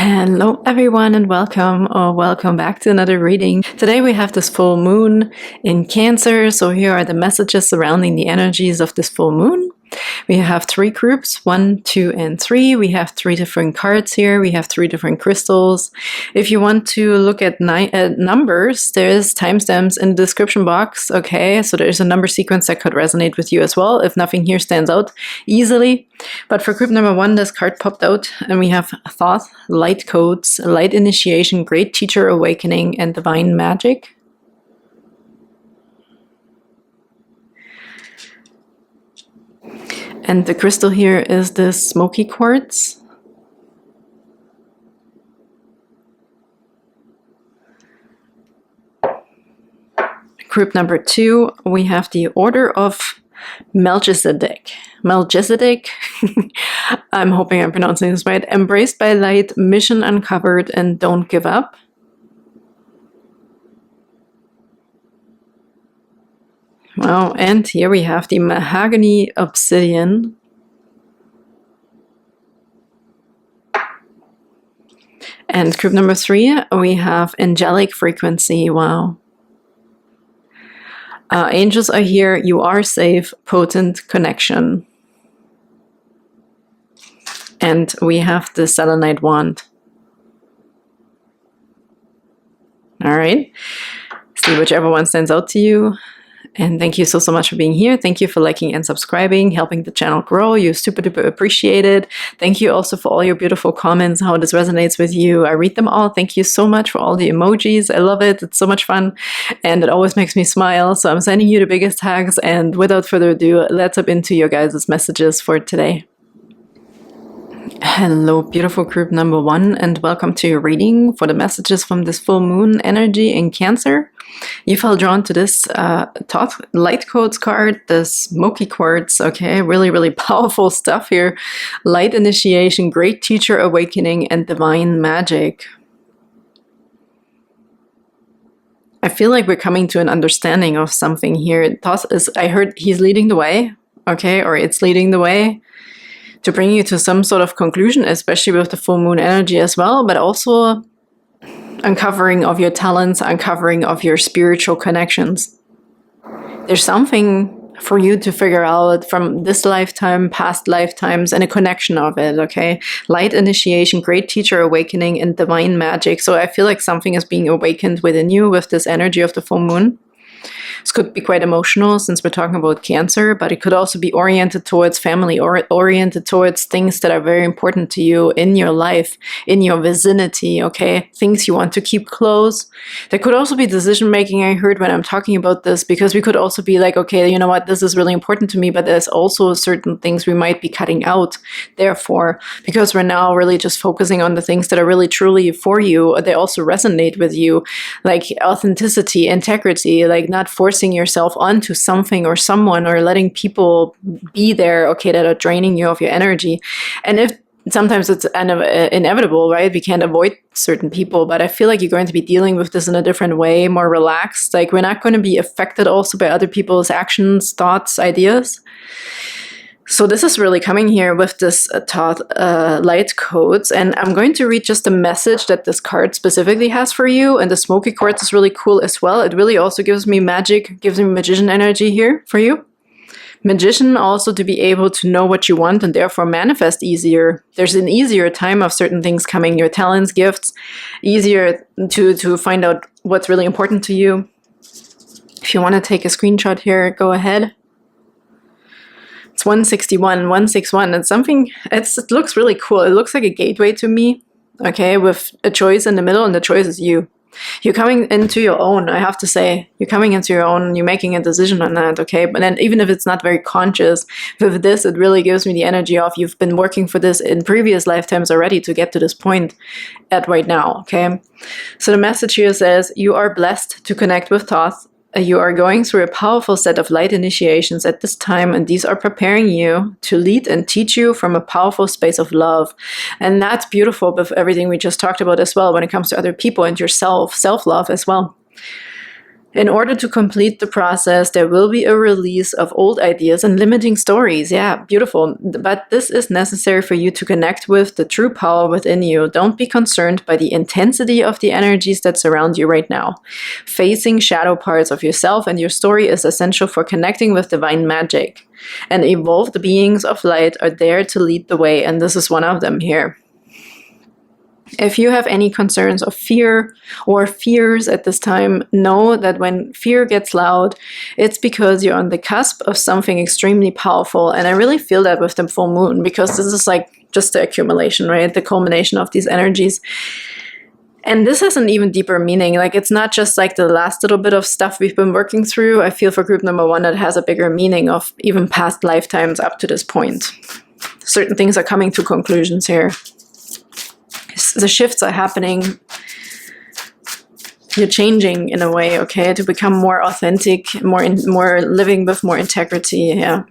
Hello everyone and welcome or welcome back to another reading. Today we have this full moon in Cancer, so here are the messages surrounding the energies of this full moon. We have three groups, 1, 2, and 3. We have 3 different cards here. We have 3 different crystals. If you want to look at numbers, there's timestamps in the description box. Okay, so there's a number sequence that could resonate with you as well, if nothing here stands out easily. But for group number 1, this card popped out, and we have Thoth, Light Codes, Light Initiation, Great Teacher Awakening, and Divine Magic. And the crystal here is this smoky quartz. Group number 2, we have the Order of Melchizedek. Melchizedek, I'm hoping I'm pronouncing this right. Embraced by light, mission uncovered, and don't give up. Wow, and here we have the Mahogany Obsidian. And group number 3, we have Angelic Frequency. Wow. Angels are here. You are safe. Potent Connection. And we have the Selenite Wand. All right. See whichever one stands out to you. And thank you so much for being here. Thank you for liking and subscribing, helping the channel grow. You're super duper appreciated. Thank you also for all your beautiful comments, how this resonates with you. I read them all. Thank you so much for all the emojis. I love it. It's so much fun. And it always makes me smile. So I'm sending you the biggest hugs. And without further ado, let's up into your guys' messages for today. Hello, beautiful group number 1, and welcome to your reading for the messages from this full moon energy in Cancer. You felt drawn to this Thoth Light Codes card, the smoky quartz. Okay, really powerful stuff here. Light Initiation, Great Teacher Awakening, and Divine Magic. I feel like we're coming to an understanding of something here. Thoth is, I heard he's leading the way, okay, or it's leading the way to bring you to some sort of conclusion, especially with the full moon energy as well, but also uncovering of your talents, uncovering of your spiritual connections. There's something for you to figure out from this lifetime, past lifetimes, and a connection of it, okay? Light Initiation, Great Teacher Awakening, and Divine Magic. So I feel like something is being awakened within you with this energy of the full moon. This could be quite emotional since we're talking about Cancer, but it could also be oriented towards family or oriented towards things that are very important to you in your life, in your vicinity, okay? Things you want to keep close. There could also be decision making, I heard when I'm talking about this, because we could also be like, okay, you know what, this is really important to me, but there's also certain things we might be cutting out. Therefore, because we're now really just focusing on the things that are really truly for you, they also resonate with you, like authenticity, integrity, like not forcing yourself onto something or someone or letting people be there, okay, that are draining you of your energy. And if sometimes it's inevitable, right? We can't avoid certain people, but I feel like you're going to be dealing with this in a different way, more relaxed. Like we're not going to be affected also by other people's actions, thoughts, ideas. So this is really coming here with this Thoth Light Codes, and I'm going to read just a message that this card specifically has for you, and the smoky quartz is really cool as well. It really also gives me magic, gives me magician energy here for you. Magician also to be able to know what you want and therefore manifest easier. There's an easier time of certain things coming, your talents, gifts, easier to find out what's really important to you. If you want to take a screenshot here, go ahead. It's 161, 161. It's something, it looks really cool. It looks like a gateway to me, okay, with a choice in the middle, and the choice is you. You're coming into your own, I have to say. You're coming into your own, you're making a decision on that, okay? But then even if it's not very conscious, with this, it really gives me the energy of you've been working for this in previous lifetimes already to get to this point at right now, okay? So the message here says, you are blessed to connect with Thoth. You are going through a powerful set of light initiations at this time, and these are preparing you to lead and teach you from a powerful space of love. And that's beautiful with everything we just talked about as well when it comes to other people and yourself, self-love as well. In order to complete the process, there will be a release of old ideas and limiting stories. Yeah, beautiful. But this is necessary for you to connect with the true power within you. Don't be concerned by the intensity of the energies that surround you right now. Facing shadow parts of yourself and your story is essential for connecting with divine magic. And evolved beings of light are there to lead the way, and this is one of them here. If you have any concerns of fear or fears at this time, know that when fear gets loud, it's because you're on the cusp of something extremely powerful. And I really feel that with the full moon, because this is like just the accumulation, right? The culmination of these energies. And this has an even deeper meaning. Like, it's not just like the last little bit of stuff we've been working through. I feel for group number 1 that has a bigger meaning of even past lifetimes up to this point. Certain things are coming to conclusions here. The shifts are happening. You're changing in a way, okay, to become more authentic, more living with more integrity. Yeah.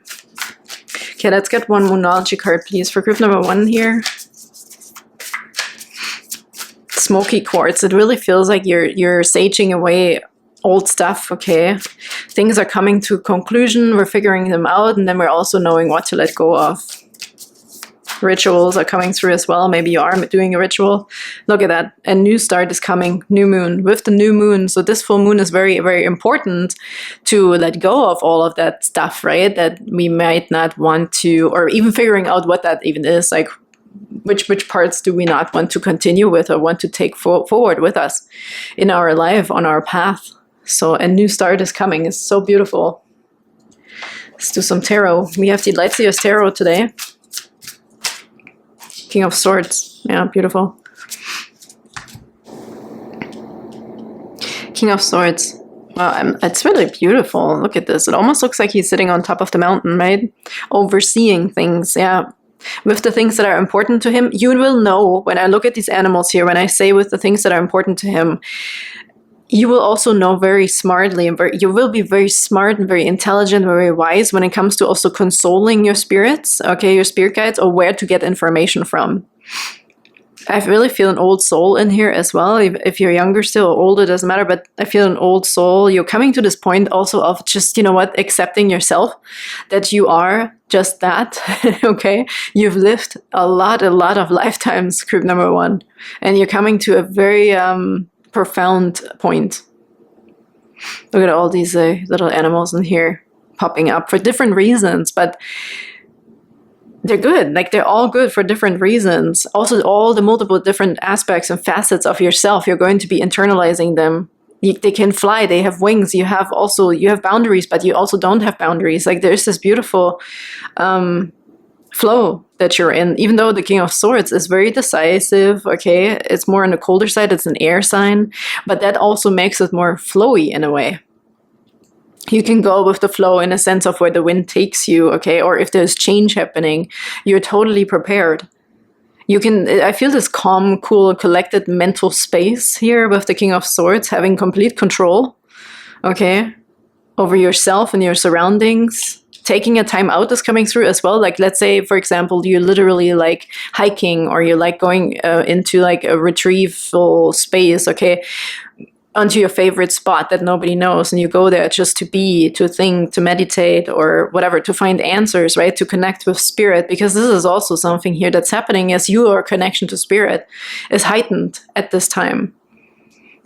Okay, let's get one Moonology card, please, for group number 1 here. Smoky quartz. It really feels like you're saging away old stuff, okay? Things are coming to conclusion. We're figuring them out, and then we're also knowing what to let go of. Rituals are coming through as well. Maybe you are doing a ritual. Look at that. A new start is coming. New moon. With the new moon. So this full moon is very, very important to let go of all of that stuff, right? That we might not want to, or even figuring out what that even is. Like, which parts do we not want to continue with or want to take forward with us in our life, on our path. So a new start is coming. It's so beautiful. Let's do some tarot. We have the Lightseer's Tarot today. King of Swords. Yeah, beautiful. King of Swords. Wow, it's really beautiful. Look at this. It almost looks like he's sitting on top of the mountain, right? Overseeing things, yeah. With the things that are important to him. You will know when I look at these animals here, when I say with the things that are important to him, you will also know very smartly, and you will be very smart and very intelligent, very wise when it comes to also consoling your spirits, okay, your spirit guides, or where to get information from. I really feel an old soul in here as well. If you're younger still or older, doesn't matter, but I feel an old soul. You're coming to this point also of just, you know what, accepting yourself, that you are just that, okay? You've lived a lot of lifetimes, group number 1, and you're coming to a very profound point. Look at all these little animals in here popping up for different reasons, but they're good. Like, they're all good for different reasons. Also, all the multiple different aspects and facets of yourself, you're going to be internalizing them. They can fly, they have wings, you have boundaries, but you also don't have boundaries. Like, there's this beautiful flow that you're in, even though the King of Swords is very decisive, okay? It's more on the colder side, it's an air sign, but that also makes it more flowy in a way. You can go with the flow in a sense of where the wind takes you, okay? Or if there's change happening, you're totally prepared. I feel this calm, cool, collected mental space here with the King of Swords, having complete control, okay, over yourself and your surroundings. Taking a time out is coming through as well. Like, let's say, for example, you literally like hiking, or you like going into like a retrieval space, okay, onto your favorite spot that nobody knows, and you go there just to be, to think, to meditate, or whatever, to find answers, right? To connect with spirit, because this is also something here that's happening as your connection to spirit is heightened at this time.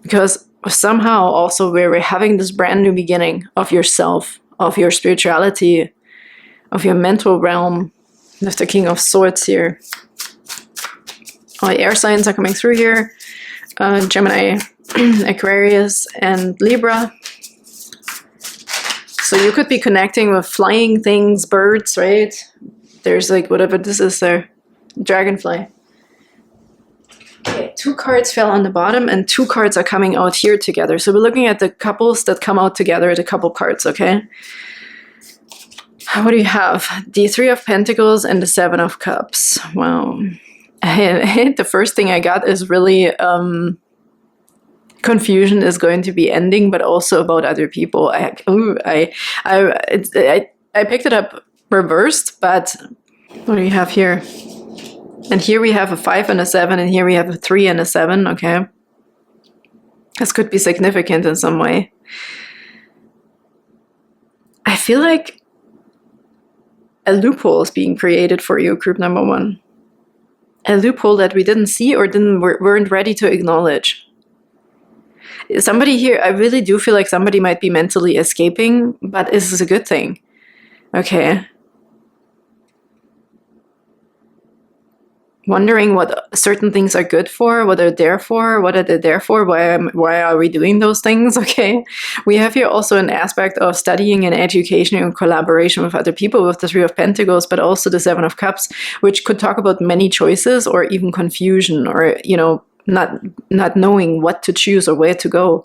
Because somehow also we're having this brand new beginning of yourself, of your spirituality, of your mental realm, with the King of Swords here. All the air signs are coming through here. Gemini, Aquarius, and Libra. So you could be connecting with flying things, birds, right? There's like whatever this is there. Dragonfly. Okay, 2 cards fell on the bottom, and 2 cards are coming out here together. So we're looking at the couples that come out together, the couple cards, okay? What do you have? The 3 of Pentacles and the 7 of Cups. Wow. The first thing I got is really confusion is going to be ending, but also about other people. I picked it up reversed, but what do you have here? And here we have a 5 and a 7, and here we have a 3 and a 7, okay? This could be significant in some way. I feel like a loophole is being created for you, group number 1. A loophole that we didn't see or weren't ready to acknowledge. Somebody here, I really do feel like somebody might be mentally escaping, but this is a good thing. Okay. Wondering what certain things are good for, what they're there for, what are they there for, why are we doing those things, okay? We have here also an aspect of studying and education and collaboration with other people with the 3 of Pentacles, but also the 7 of Cups, which could talk about many choices or even confusion or, you know, not knowing what to choose or where to go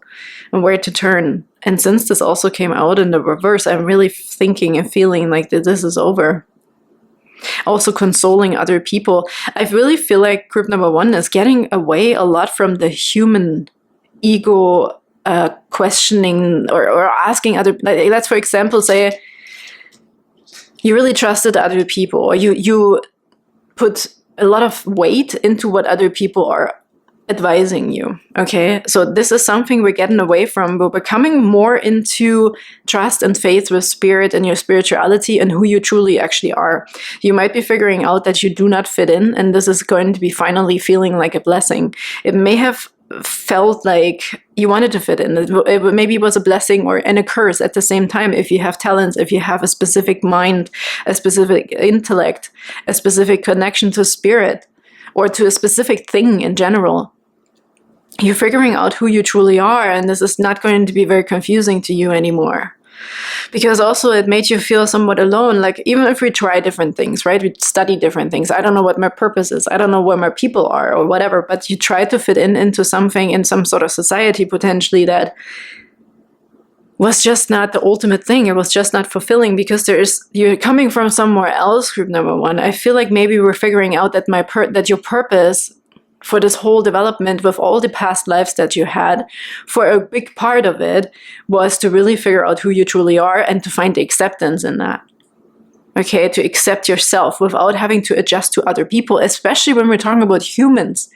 and where to turn. And since this also came out in the reverse, I'm really thinking and feeling like that this is over. Also consoling other people. I really feel like group number 1 is getting away a lot from the human ego questioning or asking other, let's for example say you really trusted other people, or you put a lot of weight into what other people are advising you. Okay, so this is something we're getting away from, but we're coming more into trust and faith with spirit and your spirituality and who you truly actually are. You might be figuring out that you do not fit in, and this is going to be finally feeling like a blessing. It may have felt like you wanted to fit in. It maybe was a blessing and a curse at the same time. If you have talents, if you have a specific mind, a specific intellect, a specific connection to spirit, or to a specific thing in general, you're figuring out who you truly are, and this is not going to be very confusing to you anymore. Because also it made you feel somewhat alone, like even if we try different things, right? We study different things. I don't know what my purpose is. I don't know where my people are or whatever, but you try to fit into something, in some sort of society potentially that was just not the ultimate thing. It was just not fulfilling because you're coming from somewhere else, group number 1. I feel like maybe we're figuring out that that your purpose for this whole development with all the past lives that you had, for a big part of it was to really figure out who you truly are and to find the acceptance in that. Okay, to accept yourself without having to adjust to other people, especially when we're talking about humans.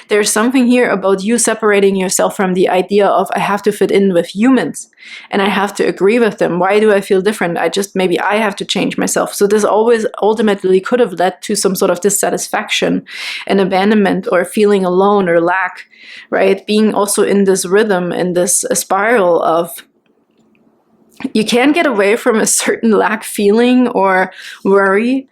There's something here about you separating yourself from the idea of I have to fit in with humans and I have to agree with them. Why do I feel different? Maybe I have to change myself. So this always ultimately could have led to some sort of dissatisfaction and abandonment or feeling alone or lack, right? Being also in this rhythm, in this spiral of you can't get away from a certain lack feeling or worry.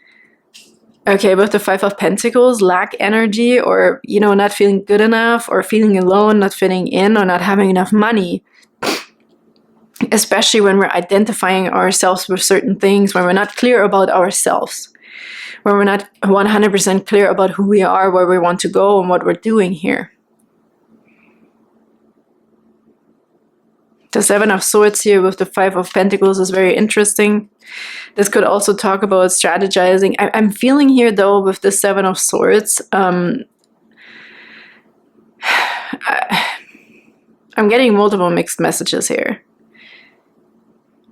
Okay, with the 5 of Pentacles, lack energy, or, you know, not feeling good enough, or feeling alone, not fitting in, or not having enough money. Especially when we're identifying ourselves with certain things, when we're not clear about ourselves, when we're not 100% clear about who we are, where we want to go, and what we're doing here. The 7 of Swords here with the 5 of Pentacles is very interesting. This could also talk about strategizing. I'm feeling here, though, with the 7 of Swords, I'm getting multiple mixed messages here.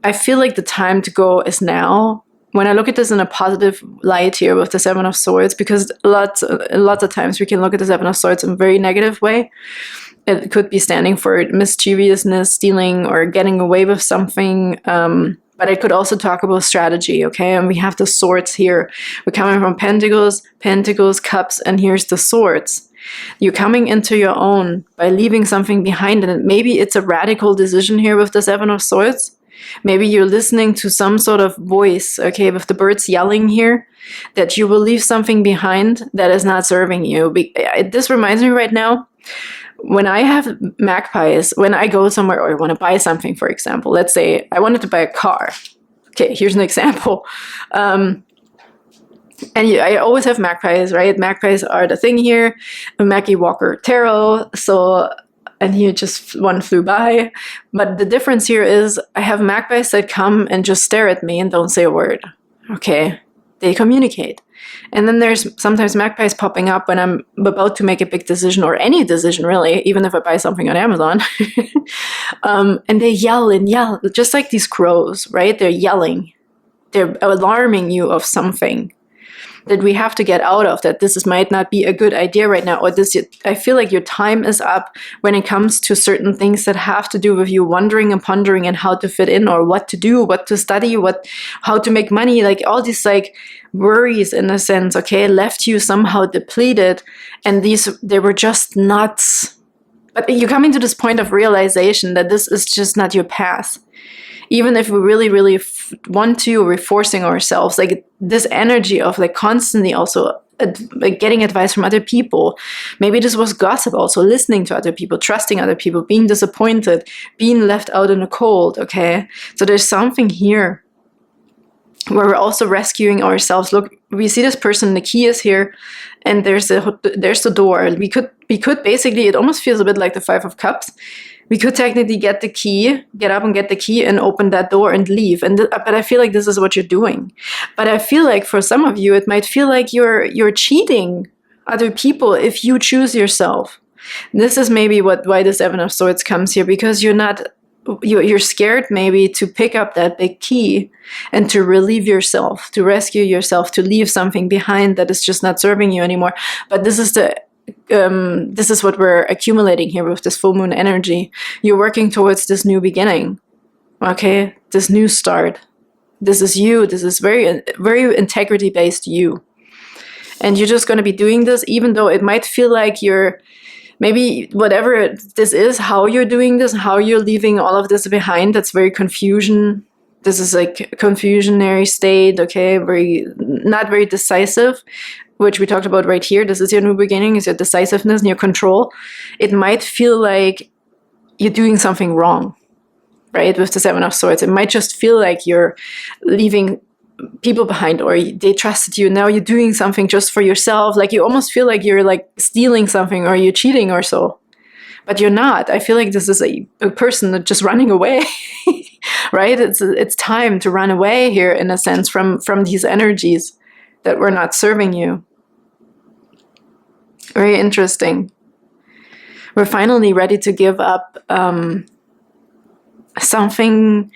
I feel like the time to go is now. When I look at this in a positive light here with the 7 of Swords, because lots of times we can look at the 7 of Swords in a very negative way. It could be standing for mischievousness, stealing, or getting away with something. But it could also talk about strategy, okay? And we have the swords here. We're coming from Pentacles, Cups, and here's the swords. You're coming into your own by leaving something behind. And maybe it's a radical decision here with the 7 of Swords. Maybe you're listening to some sort of voice, okay, with the birds yelling here, that you will leave something behind that is not serving you. This reminds me right now, when I have magpies, when I go somewhere or I want to buy something, for example, let's say I wanted to buy a car. Okay, here's an example. I always have magpies, right? Magpies are the thing here. A Maggie Walker Tarot. And here just one flew by. But the difference here is I have magpies that come and just stare at me and don't say a word. Okay, they communicate. And then there's sometimes magpies popping up when I'm about to make a big decision, or any decision really, even if I buy something on Amazon. And they yell and yell, just like these crows, right? They're yelling. They're alarming you of something. that we have to get out of, that might not be a good idea right now, or I feel like your time is up when it comes to certain things that have to do with you wondering and pondering and how to fit in, or what to do, what to study, how to make money, like all these like worries in a sense, okay, left you somehow depleted, and they were just nuts. But you're coming to this point of realization that this is just not your path. Even if we really, really want to, we're forcing ourselves, like this energy of like constantly also like getting advice from other people. Maybe this was gossip also, listening to other people, trusting other people, being disappointed, being left out in the cold, okay? So there's something here where we're also rescuing ourselves. Look, we see this person, the key is here, and there's the door. We could basically, it almost feels a bit like the Five of Cups. We could technically get up and get the key and open that door and leave. But I feel like this is what you're doing. But I feel like for some of you, it might feel like you're cheating other people if you choose yourself. This is maybe why the Seven of Swords comes here, because you're scared maybe to pick up that big key and to relieve yourself, to rescue yourself, to leave something behind that is just not serving you anymore. But this is what we're accumulating here with this full moon energy. You're working towards this new beginning, okay? This new start. This is you. This is very, very integrity-based you. And you're just going to be doing this, even though it might feel like you're, maybe whatever this is, how you're doing this, how you're leaving all of this behind, that's very confusion. This is like a confusionary state, okay? Not very decisive, which we talked about right here. This is your new beginning, is your decisiveness and your control. It might feel like you're doing something wrong, right? With the Seven of Swords. It might just feel like you're leaving people behind, or they trusted you. Now you're doing something just for yourself. Like you almost feel like you're like stealing something, or you're cheating or so. But you're not. I feel like this is a person that's just running away, right? It's time to run away here, in a sense, from these energies that were not serving you. Very interesting. We're finally ready to give up something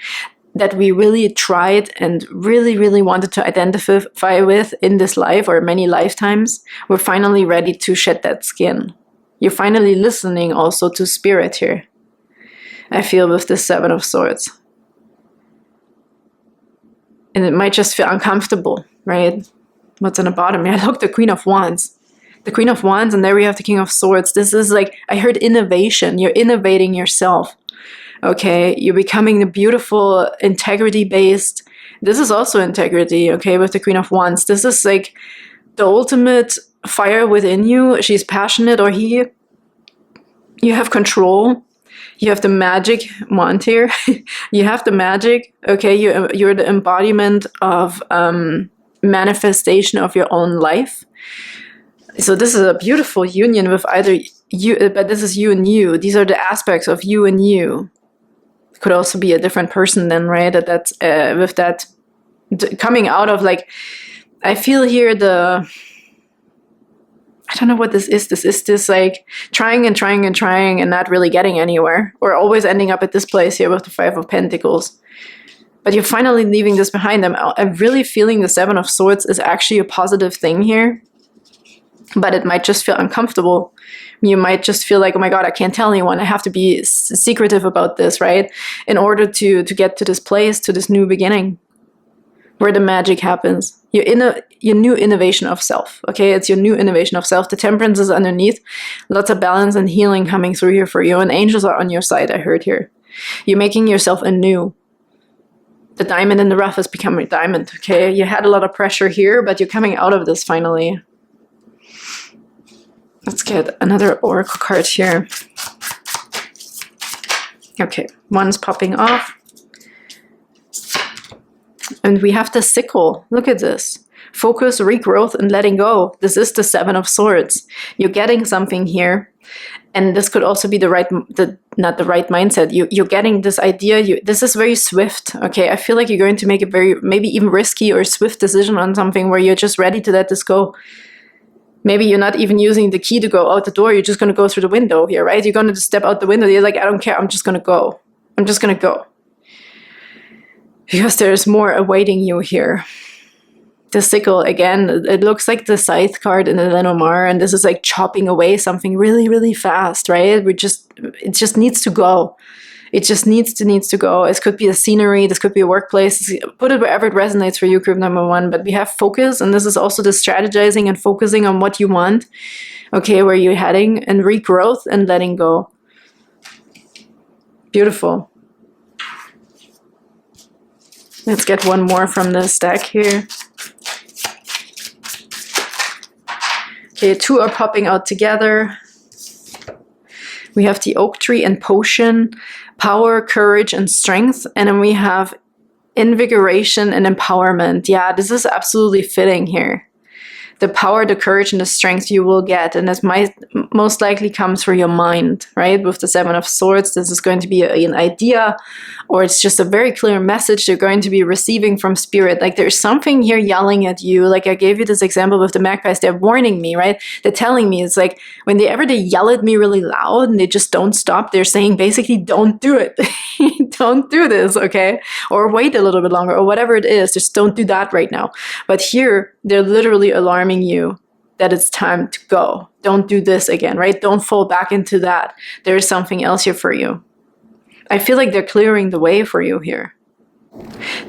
that we really tried and really, really wanted to identify with in this life, or many lifetimes. We're finally ready to shed that skin. You're finally listening also to spirit here, I feel, with the Seven of Swords. And it might just feel uncomfortable, right? What's on the bottom? Yeah, look, the Queen of Wands. The Queen of Wands, and there we have the King of Swords. This is like, I heard innovation. You're innovating yourself. Okay, you're becoming the beautiful, integrity-based. This is also integrity, okay, with the Queen of Wands. This is like the ultimate fire within you. She's passionate, or he. You have control. You have the magic wand here. You have the magic, okay? You're the embodiment of manifestation of your own life. So this is a beautiful union with either you, but this is you and you. These are the aspects of you and you. Could also be a different person then, right? That's with that coming out of, like, I feel here I don't know what this is. This is this like trying and trying and trying and not really getting anywhere, or always ending up at this place here with the Five of Pentacles. But you're finally leaving this behind them. I'm really feeling the Seven of Swords is actually a positive thing here. But it might just feel uncomfortable. You might just feel like, oh my God, I can't tell anyone. I have to be secretive about this, right? In order to get to this place, to this new beginning, where the magic happens. Your new innovation of self, okay? It's your new innovation of self. The Temperance is underneath. Lots of balance and healing coming through here for you. And angels are on your side, I heard here. You're making yourself anew. The diamond in the rough has become a diamond, okay? You had a lot of pressure here, but you're coming out of this finally. Let's get another oracle card here. Okay, one's popping off. And we have the sickle. Look at this. Focus, regrowth, and letting go. This is the Seven of Swords. You're getting something here. And this could also be not the right mindset. You're getting this idea. This is very swift. Okay, I feel like you're going to make a very, maybe even risky or swift decision on something where you're just ready to let this go. Maybe you're not even using the key to go out the door. You're just going to go through the window here, right? You're going to just step out the window. You're like, I don't care. I'm just going to go. I'm just going to go. Because there's more awaiting you here. The sickle, again, it looks like the scythe card in the Lenormand, and this is like chopping away something really, really fast, right? It just needs to go. It just needs to go. It could be a scenery, this could be a workplace. Put it wherever it resonates for you, group number 1. But we have focus, and this is also the strategizing and focusing on what you want, okay, where you're heading, and regrowth and letting go. Beautiful. Let's get one more from this deck here. Okay, 2 are popping out together. We have the oak tree and potion, power, courage, and strength. And then we have invigoration and empowerment. Yeah, this is absolutely fitting here. The power, the courage, and the strength you will get. And this might most likely comes from your mind, right? With the 7 of Swords, this is going to be an idea, or it's just a very clear message you're going to be receiving from spirit. Like there's something here yelling at you. Like I gave you this example with the magpies. They're warning me, right? They're telling me, it's like when they yell at me really loud and they just don't stop, they're saying basically, don't do it. Don't do this, okay? Or wait a little bit longer, or whatever it is. Just don't do that right now. But here, they're literally alarming you that it's time to go. Don't do this again, right? Don't fall back into that. There's something else here for you. I feel like they're clearing the way for you here.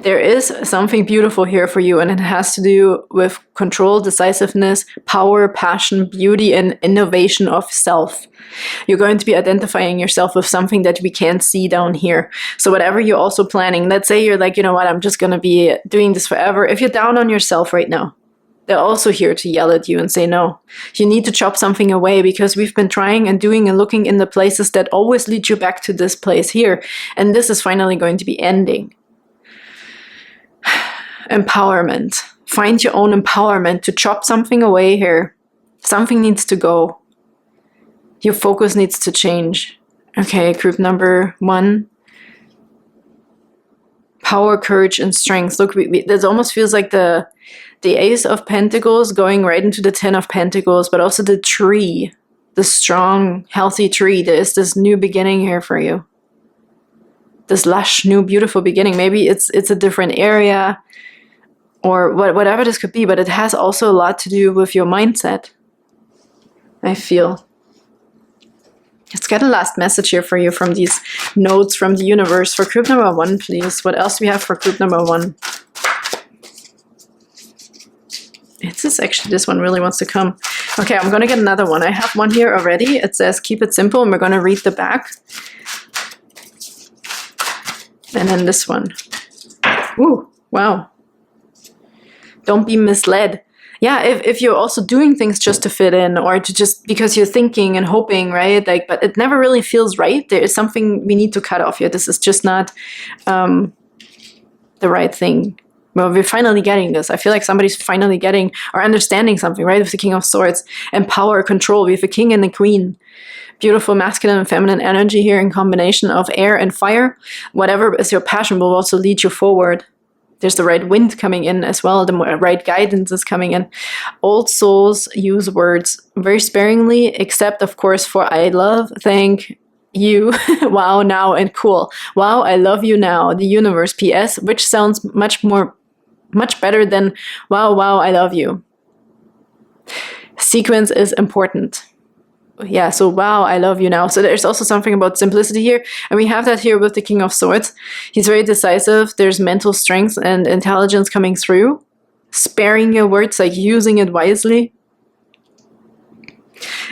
There is something beautiful here for you, and it has to do with control, decisiveness, power, passion, beauty, and innovation of self. You're going to be identifying yourself with something that we can't see down here. So whatever you're also planning, let's say you're like, you know what, I'm just going to be doing this forever. If you're down on yourself right now, they're also here to yell at you and say, no, you need to chop something away, because we've been trying and doing and looking in the places that always lead you back to this place here. And this is finally going to be ending. Empowerment. Find your own empowerment to chop something away here. Something needs to go. Your focus needs to change. Okay, group number 1. Power, courage, and strength. Look, this almost feels like the Ace of Pentacles going right into the 10 of Pentacles, but also the tree, the strong, healthy tree. There is this new beginning here for you. This lush, new, beautiful beginning. Maybe it's a different area, or whatever this could be, but it has also a lot to do with your mindset, I feel. Let's get a last message here for you from these notes from the universe. For group number 1, please. What else do we have for group number 1? This one really wants to come. Okay, I'm going to get another one. I have one here already. It says, keep it simple, and we're going to read the back. And then this one. Ooh, wow. Don't be misled. Yeah, if you're also doing things just to fit in, or to just because you're thinking and hoping, right? Like, but it never really feels right. There is something we need to cut off here. This is just not the right thing. Well, we're finally getting this. I feel like somebody's finally getting or understanding something, right? With the King of Swords and power, control. We have a king and a queen. Beautiful masculine and feminine energy here in combination of air and fire. Whatever is your passion will also lead you forward. There's the right wind coming in as well. The right guidance is coming in. Old souls use words very sparingly, except, of course, for I love, thank you, wow, now, and cool. Wow, I love you now, the universe, PS, which sounds much better than wow, I love you. Sequence is important. Yeah, so wow, I love you now. So there's also something about simplicity here. And we have that here with the King of Swords. He's very decisive. There's mental strength and intelligence coming through. Sparing your words, like using it wisely.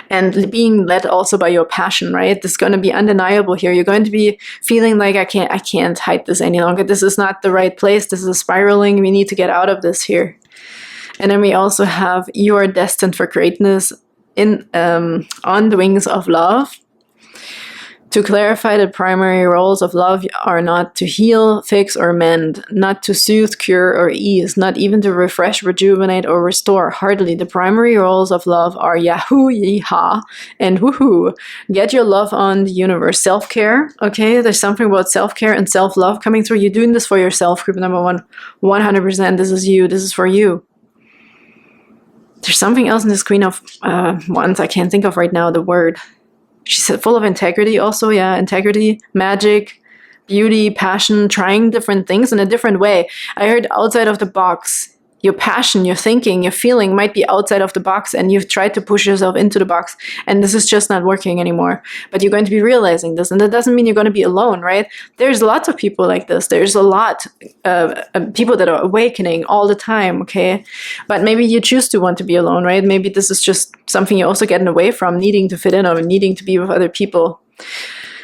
And being led also by your passion, right? This is going to be undeniable here. You're going to be feeling like I can't hide this any longer. This is not the right place. This is spiraling. We need to get out of this here. And then we also have you are destined for greatness in on the wings of love. To clarify, the primary roles of love are not to heal, fix, or mend, not to soothe, cure, or ease, not even to refresh, rejuvenate, or restore. Hardly. The primary roles of love are Yahoo, Yeehaw, and Woohoo. Get your love on the universe. Self-care, okay? There's something about self-care and self-love coming through. You're doing this for yourself, group number 1. 100%. This is you. This is for you. There's something else in this Queen of Wands. I can't think of right now the word. She's full of integrity also, yeah, integrity, magic, beauty, passion, trying different things in a different way. I heard outside of the box. your passion, your thinking, your feeling might be outside of the box, and you've tried to push yourself into the box, and this is just not working anymore. But you're going to be realizing this, and that doesn't mean you're going to be alone, right? There's lots of people like this. There's a lot of people that are awakening all the time, okay? But maybe you choose to want to be alone, right? Maybe this is just something you're also getting away from, needing to fit in or needing to be with other people.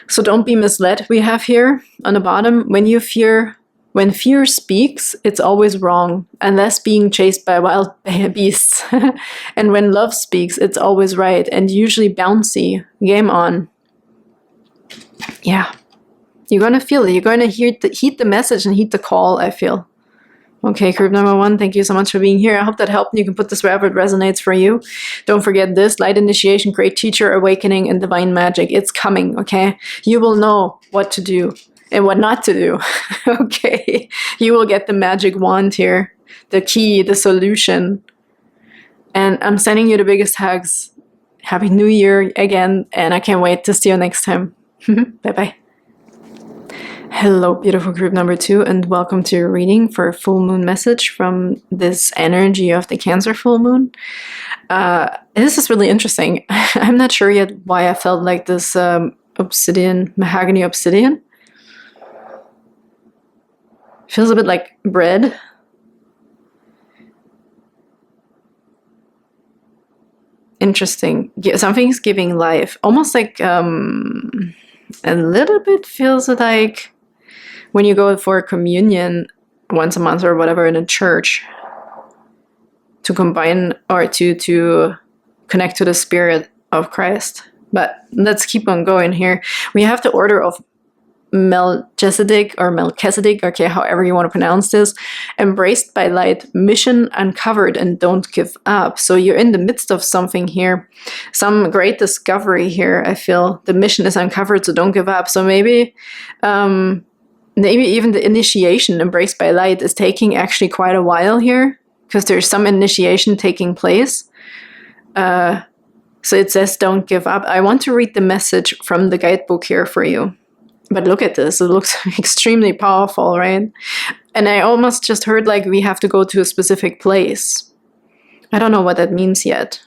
So don't be misled. We have here on the bottom, when fear speaks, it's always wrong, unless being chased by wild beasts. And when love speaks, it's always right, and usually bouncy. Game on. Yeah. You're going to feel it. You're going to heed the message and heed the call, I feel. Okay, group number 1, thank you so much for being here. I hope that helped. You can put this wherever it resonates for you. Don't forget this, light initiation, great teacher, awakening, and divine magic. It's coming, okay? You will know what to do and what not to do. Okay, you will get the magic wand here, the key, the solution. And I'm sending you the biggest hugs. Happy New Year again, and I can't wait to see you next time. Bye-bye. Hello, beautiful group number 2, and welcome to your reading for a full moon message from this energy of the Cancer full moon. This is really interesting. I'm not sure yet why I felt like this mahogany obsidian. Feels a bit like bread. Interesting. Something's giving life. Almost like a little bit feels like when you go for a communion once a month or whatever in a church to combine or to connect to the spirit of Christ. But let's keep on going here. We have the order of Melchizedek, okay, however you want to pronounce this. Embraced by light, mission uncovered, and don't give up. So you're in the midst of something here, some great discovery here. I feel the mission is uncovered, so don't give up. So maybe even the initiation, embraced by light, is taking actually quite a while here, because there's some initiation taking place. So it says don't give up. I want to read the message from the guidebook here for you. But look at this, it looks extremely powerful, right? And I almost just heard like we have to go to a specific place. I don't know what that means yet.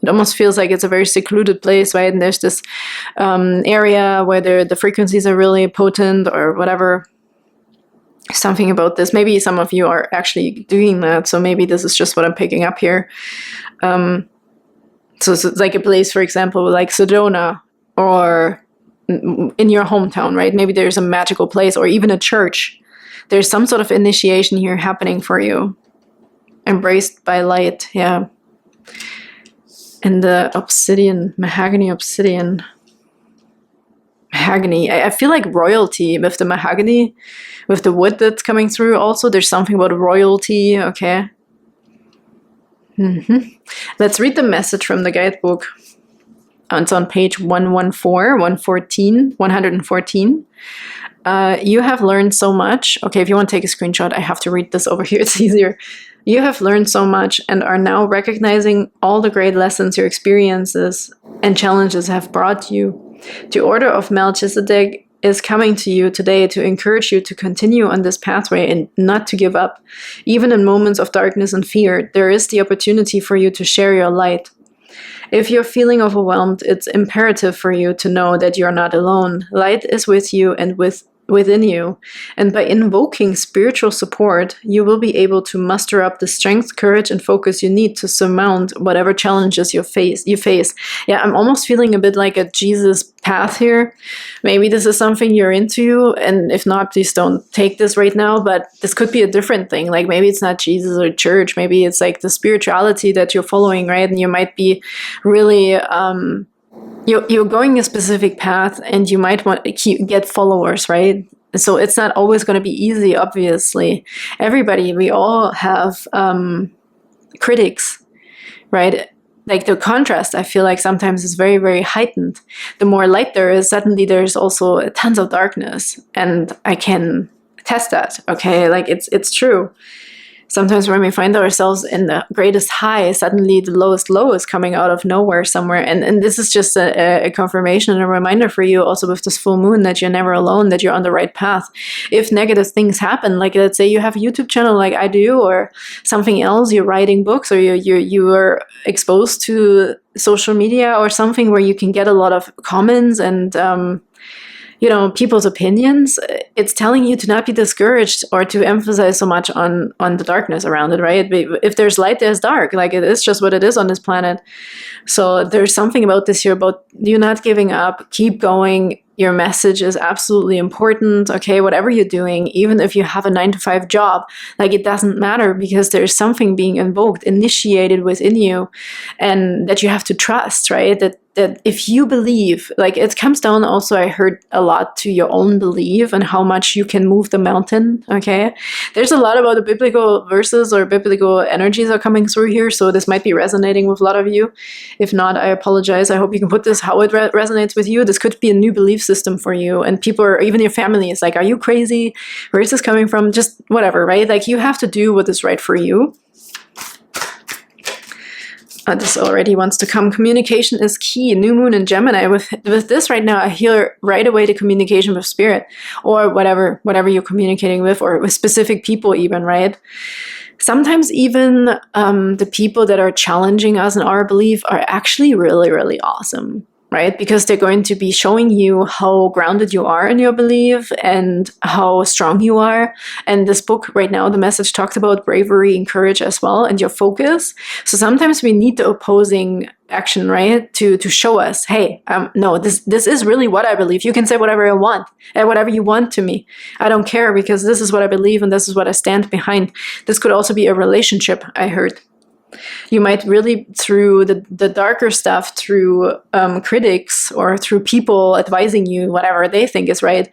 It almost feels like it's a very secluded place, right? And there's this area where the frequencies are really potent or whatever. Something about this. Maybe some of you are actually doing that, so maybe this is just what I'm picking up here. So it's like a place, for example, like Sedona, or in your hometown, right? Maybe there's a magical place, or even a church. There's some sort of initiation here happening for you. Embraced by light, yeah. And the obsidian, mahogany obsidian. Mahogany, I feel like royalty with the mahogany, with the wood that's coming through. Also, there's something about royalty, okay? Let's read the message from the guidebook. It's on page 114. You have learned so much. Okay, if you want to take a screenshot, I have to read this over here. It's easier. You have learned so much and are now recognizing all the great lessons your experiences and challenges have brought you. The order of Melchizedek is coming to you today to encourage you to continue on this pathway and not to give up. Even in moments of darkness and fear, there is the opportunity for you to share your light. If you're feeling overwhelmed, it's imperative for you to know that you're not alone. Light is with you and within you. And by invoking spiritual support, you will be able to muster up the strength, courage, and focus you need to surmount whatever challenges you face. Yeah, I'm almost feeling a bit like a Jesus path here. Maybe this is something you're into, and if not, please don't take this right now, but this could be a different thing. Like maybe it's not Jesus or church, maybe it's like the spirituality that you're following, right? And you might be really you're going a specific path, and you might want to get followers, right? So it's not always going to be easy, obviously. We all have critics, right? Like the contrast, I feel like sometimes is very, very heightened. The more light there is, suddenly there's also tons of darkness, and I can test that, okay? Like it's true. Sometimes when we find ourselves in the greatest high, suddenly the lowest low is coming out of nowhere somewhere. And this is just a confirmation and a reminder for you also with this full moon that you're never alone, that you're on the right path. If negative things happen, like let's say you have a YouTube channel like I do, or something else, you're writing books, or you are exposed to social media or something where you can get a lot of comments and people's opinions, it's telling you to not be discouraged or to emphasize so much on the darkness around it, right? If there's light, there's dark. Like, it is just what it is on this planet. So there's something about this here about you not giving up, keep going. Your message is absolutely important, okay? Whatever you're doing, even if you have a 9-to-5 job, like, it doesn't matter, because there's something being invoked, initiated within you, and that you have to trust, right? That if you believe, like, it comes down also, I heard a lot, to your own belief and how much you can move the mountain, okay? There's a lot about the biblical verses or biblical energies are coming through here, so this might be resonating with a lot of you. If not, I apologize. I hope you can put this how it resonates with you. This could be a new belief system for you, and people, or even your family, is like, are you crazy? Where is this coming from? Just whatever, right? Like, you have to do what is right for you. This already wants to come. Communication is key. New moon in Gemini. With this right now, I hear right away the communication with spirit, or whatever you're communicating with, or with specific people even, right? Sometimes even the people that are challenging us in our belief are actually really, really awesome, right? Because they're going to be showing you how grounded you are in your belief and how strong you are. And this book right now, the message talks about bravery and courage as well, and your focus. So sometimes we need the opposing action, right? To show us, hey, no, this is really what I believe. You can say whatever I want and whatever you want to me. I don't care, because this is what I believe and this is what I stand behind. This could also be a relationship, I heard. You might really, through the darker stuff, through critics or through people advising you whatever they think is right,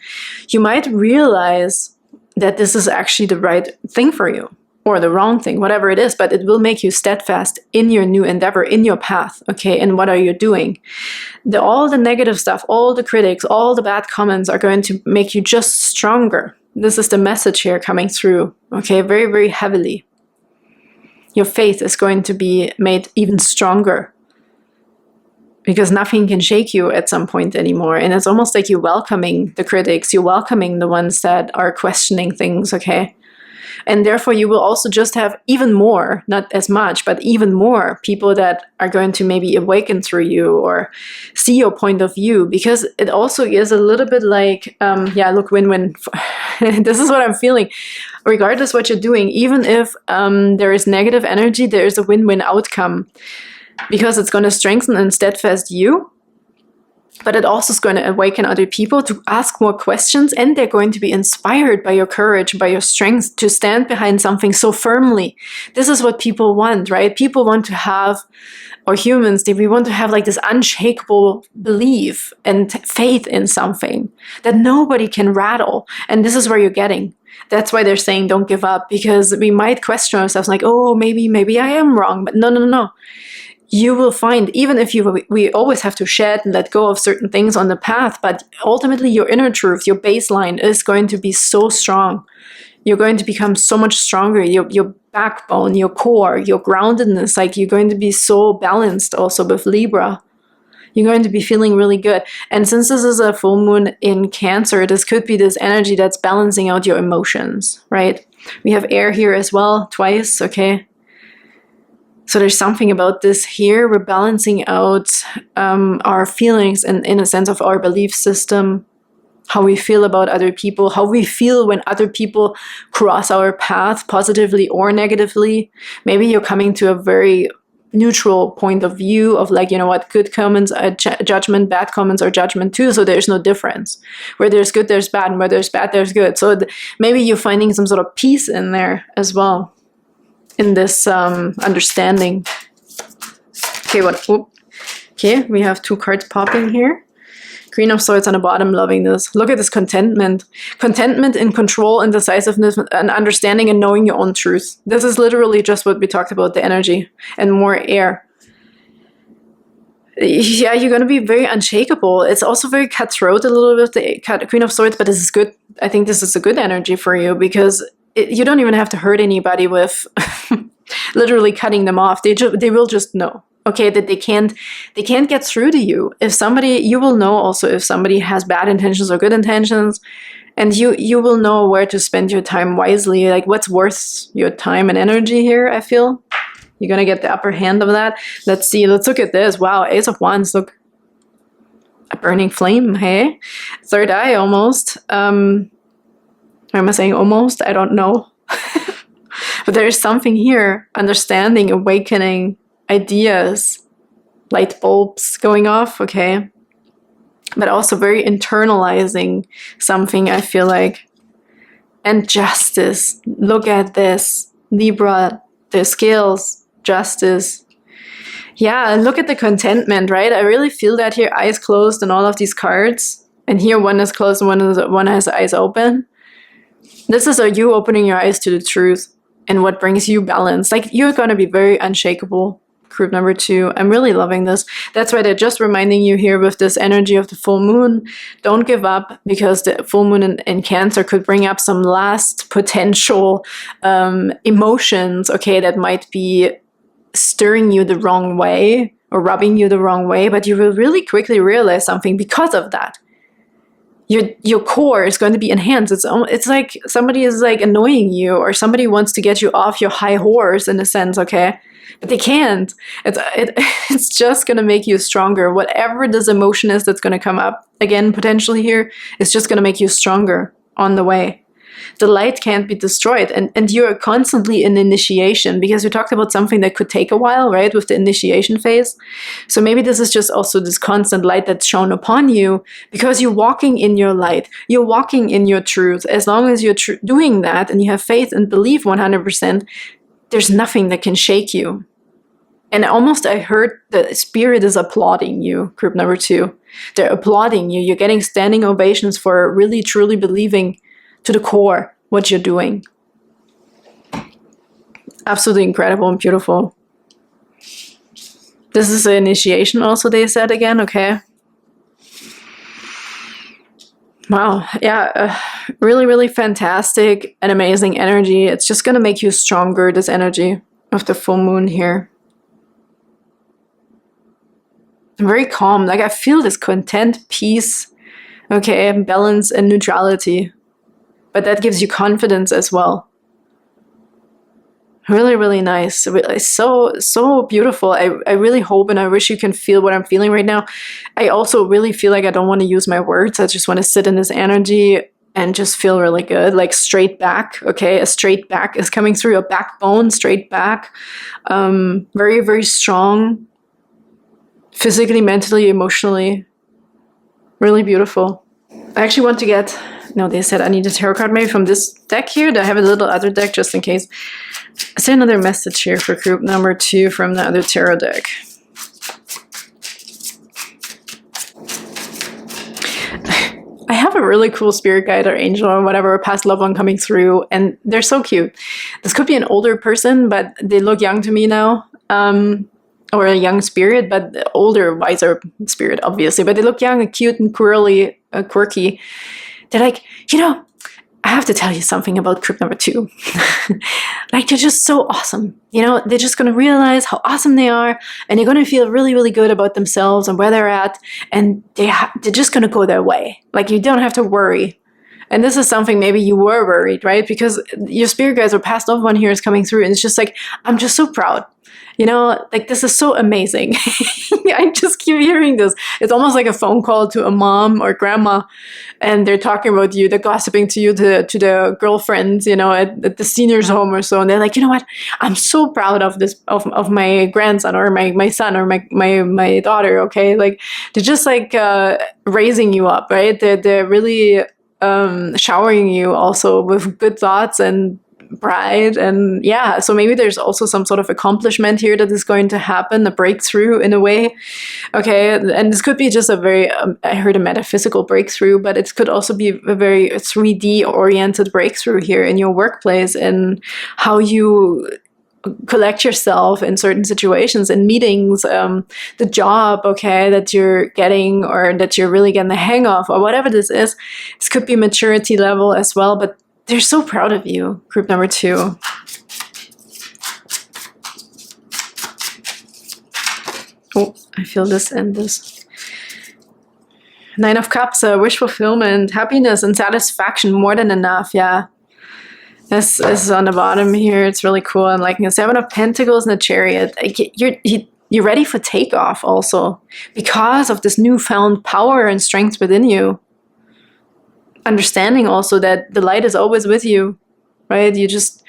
you might realize that this is actually the right thing for you, or the wrong thing, whatever it is, but it will make you steadfast in your new endeavor, in your path, okay? And what are you doing? All the negative stuff, all the critics, all the bad comments are going to make you just stronger. This is the message here coming through, okay? Very, very heavily. Your faith is going to be made even stronger, because nothing can shake you at some point anymore. And it's almost like you're welcoming the critics, you're welcoming the ones that are questioning things, okay? And therefore you will also just have even more, not as much, but even more people that are going to maybe awaken through you or see your point of view, because it also is a little bit like, look, win-win. This is what I'm feeling. Regardless what you're doing, even if there is negative energy, there is a win-win outcome, because it's going to strengthen and steadfast you. But it also is going to awaken other people to ask more questions, and they're going to be inspired by your courage, by your strength to stand behind something so firmly. This is what people want, right? People want to have, or humans, we want to have like this unshakable belief and faith in something that nobody can rattle. And this is where you're getting. That's why they're saying don't give up, because we might question ourselves like, oh, maybe I am wrong. But no. You will find, even if we always have to shed and let go of certain things on the path, but ultimately your inner truth, your baseline is going to be so strong. You're going to become so much stronger. Your backbone, your core, your groundedness, like you're going to be so balanced also with Libra. You're going to be feeling really good. And since this is a full moon in Cancer, this could be this energy that's balancing out your emotions, right? We have air here as well, twice, okay? So there's something about this here. We're balancing out our feelings and, in a sense, of our belief system, how we feel about other people, how we feel when other people cross our path, positively or negatively. Maybe you're coming to a very neutral point of view of like, you know what, good comments are judgment, bad comments are judgment too. So there's no difference. Where there's good, there's bad, and where there's bad, there's good. So maybe you're finding some sort of peace in there as well, in this understanding. Okay, okay, we have 2 cards popping here. Queen of Swords on the bottom, loving this. Look at this contentment. Contentment in control and decisiveness and understanding and knowing your own truth. This is literally just what we talked about, the energy, and more air. Yeah, you're going to be very unshakable. It's also very cutthroat a little bit, the Queen of Swords, but this is good. I think this is a good energy for you, because you don't even have to hurt anybody with literally cutting them off. They will just know, okay, that they can't get through to you. If somebody, you will know also if somebody has bad intentions or good intentions, and you will know where to spend your time wisely, like what's worth your time and energy here. I feel you're gonna get the upper hand of that. Let's see, let's look at this. Wow, Ace of Wands, look, a burning flame, hey? Third eye almost. Why am I saying almost? I don't know. But there is something here, understanding, awakening, ideas, light bulbs going off, okay? But also very internalizing something, I feel like. And justice. Look at this. Libra, the scales, justice. Yeah, and look at the contentment, right? I really feel that here, eyes closed in all of these cards. And here one is closed and one has eyes open. This is you opening your eyes to the truth and what brings you balance. Like, you're going to be very unshakable. Group number 2. I'm really loving this. That's why they're just reminding you here with this energy of the full moon. Don't give up, because the full moon in Cancer could bring up some last potential emotions, okay, that might be stirring you the wrong way or rubbing you the wrong way. But you will really quickly realize something because of that. Your core is going to be enhanced. It's like somebody is like annoying you, or somebody wants to get you off your high horse in a sense, okay? But they can't. It's just going to make you stronger. Whatever this emotion is that's going to come up, again, potentially here, it's just going to make you stronger on the way. The light can't be destroyed. And you're constantly in initiation, because we talked about something that could take a while, right, with the initiation phase. So maybe this is just also this constant light that's shown upon you, because you're walking in your light. You're walking in your truth. As long as you're doing that and you have faith and belief 100%, there's nothing that can shake you. And almost I heard the spirit is applauding you, group number 2. They're applauding you. You're getting standing ovations for really, truly believing to the core what you're doing. Absolutely incredible and beautiful. This is an initiation also, they said again, okay. Wow, yeah, really, really fantastic and amazing energy. It's just going to make you stronger, this energy of the full moon here. I'm very calm, like I feel this content, peace, okay, balance and neutrality. But that gives you confidence as well. Really, really nice. So beautiful. I really hope and I wish you can feel what I'm feeling right now. I also really feel like I don't want to use my words. I just want to sit in this energy and just feel really good. Like straight back, okay? A straight back is coming through, a backbone, straight back. Very, very strong. Physically, mentally, emotionally. Really beautiful. I actually want to get... No, they said I need a tarot card maybe from this deck here. I have a little other deck just in case. Is there another message here for group number 2 from the other tarot deck? I have a really cool spirit guide or angel or whatever, past loved one coming through, and they're so cute. This could be an older person, but they look young to me now. Or a young spirit, but older, wiser spirit, obviously. But they look young and cute and quirky. They're like, I have to tell you something about group number 2. Like, they're just so awesome. They're just going to realize how awesome they are, and they're going to feel really, really good about themselves and where they're at, and they're just going to go their way. Like, you don't have to worry. And this is something maybe you were worried, right? Because your spirit guides or past loved one here is coming through, and it's just like, I'm just so proud. Like, this is so amazing. I just keep hearing this. It's almost like a phone call to a mom or grandma, and they're talking about you. They're gossiping to you, to the girlfriends, at the seniors home or so. And they're like, you know what? I'm so proud of this, of my grandson or my son or my daughter, okay? Like, they're just like raising you up, right? They're really showering you also with good thoughts and pride. And yeah, so maybe there's also some sort of accomplishment here that is going to happen, a breakthrough in a way. Okay, and this could be just a very, I heard a metaphysical breakthrough, but it could also be a very 3D oriented breakthrough here in your workplace and how you collect yourself in certain situations, in meetings, the job, okay, that you're getting or that you're really getting the hang of, or whatever this is. This could be maturity level as well, but They're so proud of you, group number 2. Oh, I feel this and this. 9 of Cups, wish fulfillment, happiness and satisfaction, more than enough, yeah. This is on the bottom here. It's really cool. And like the 7 of Pentacles and the Chariot. You're ready for takeoff also because of this newfound power and strength within you. Understanding also that the light is always with you, right? You're just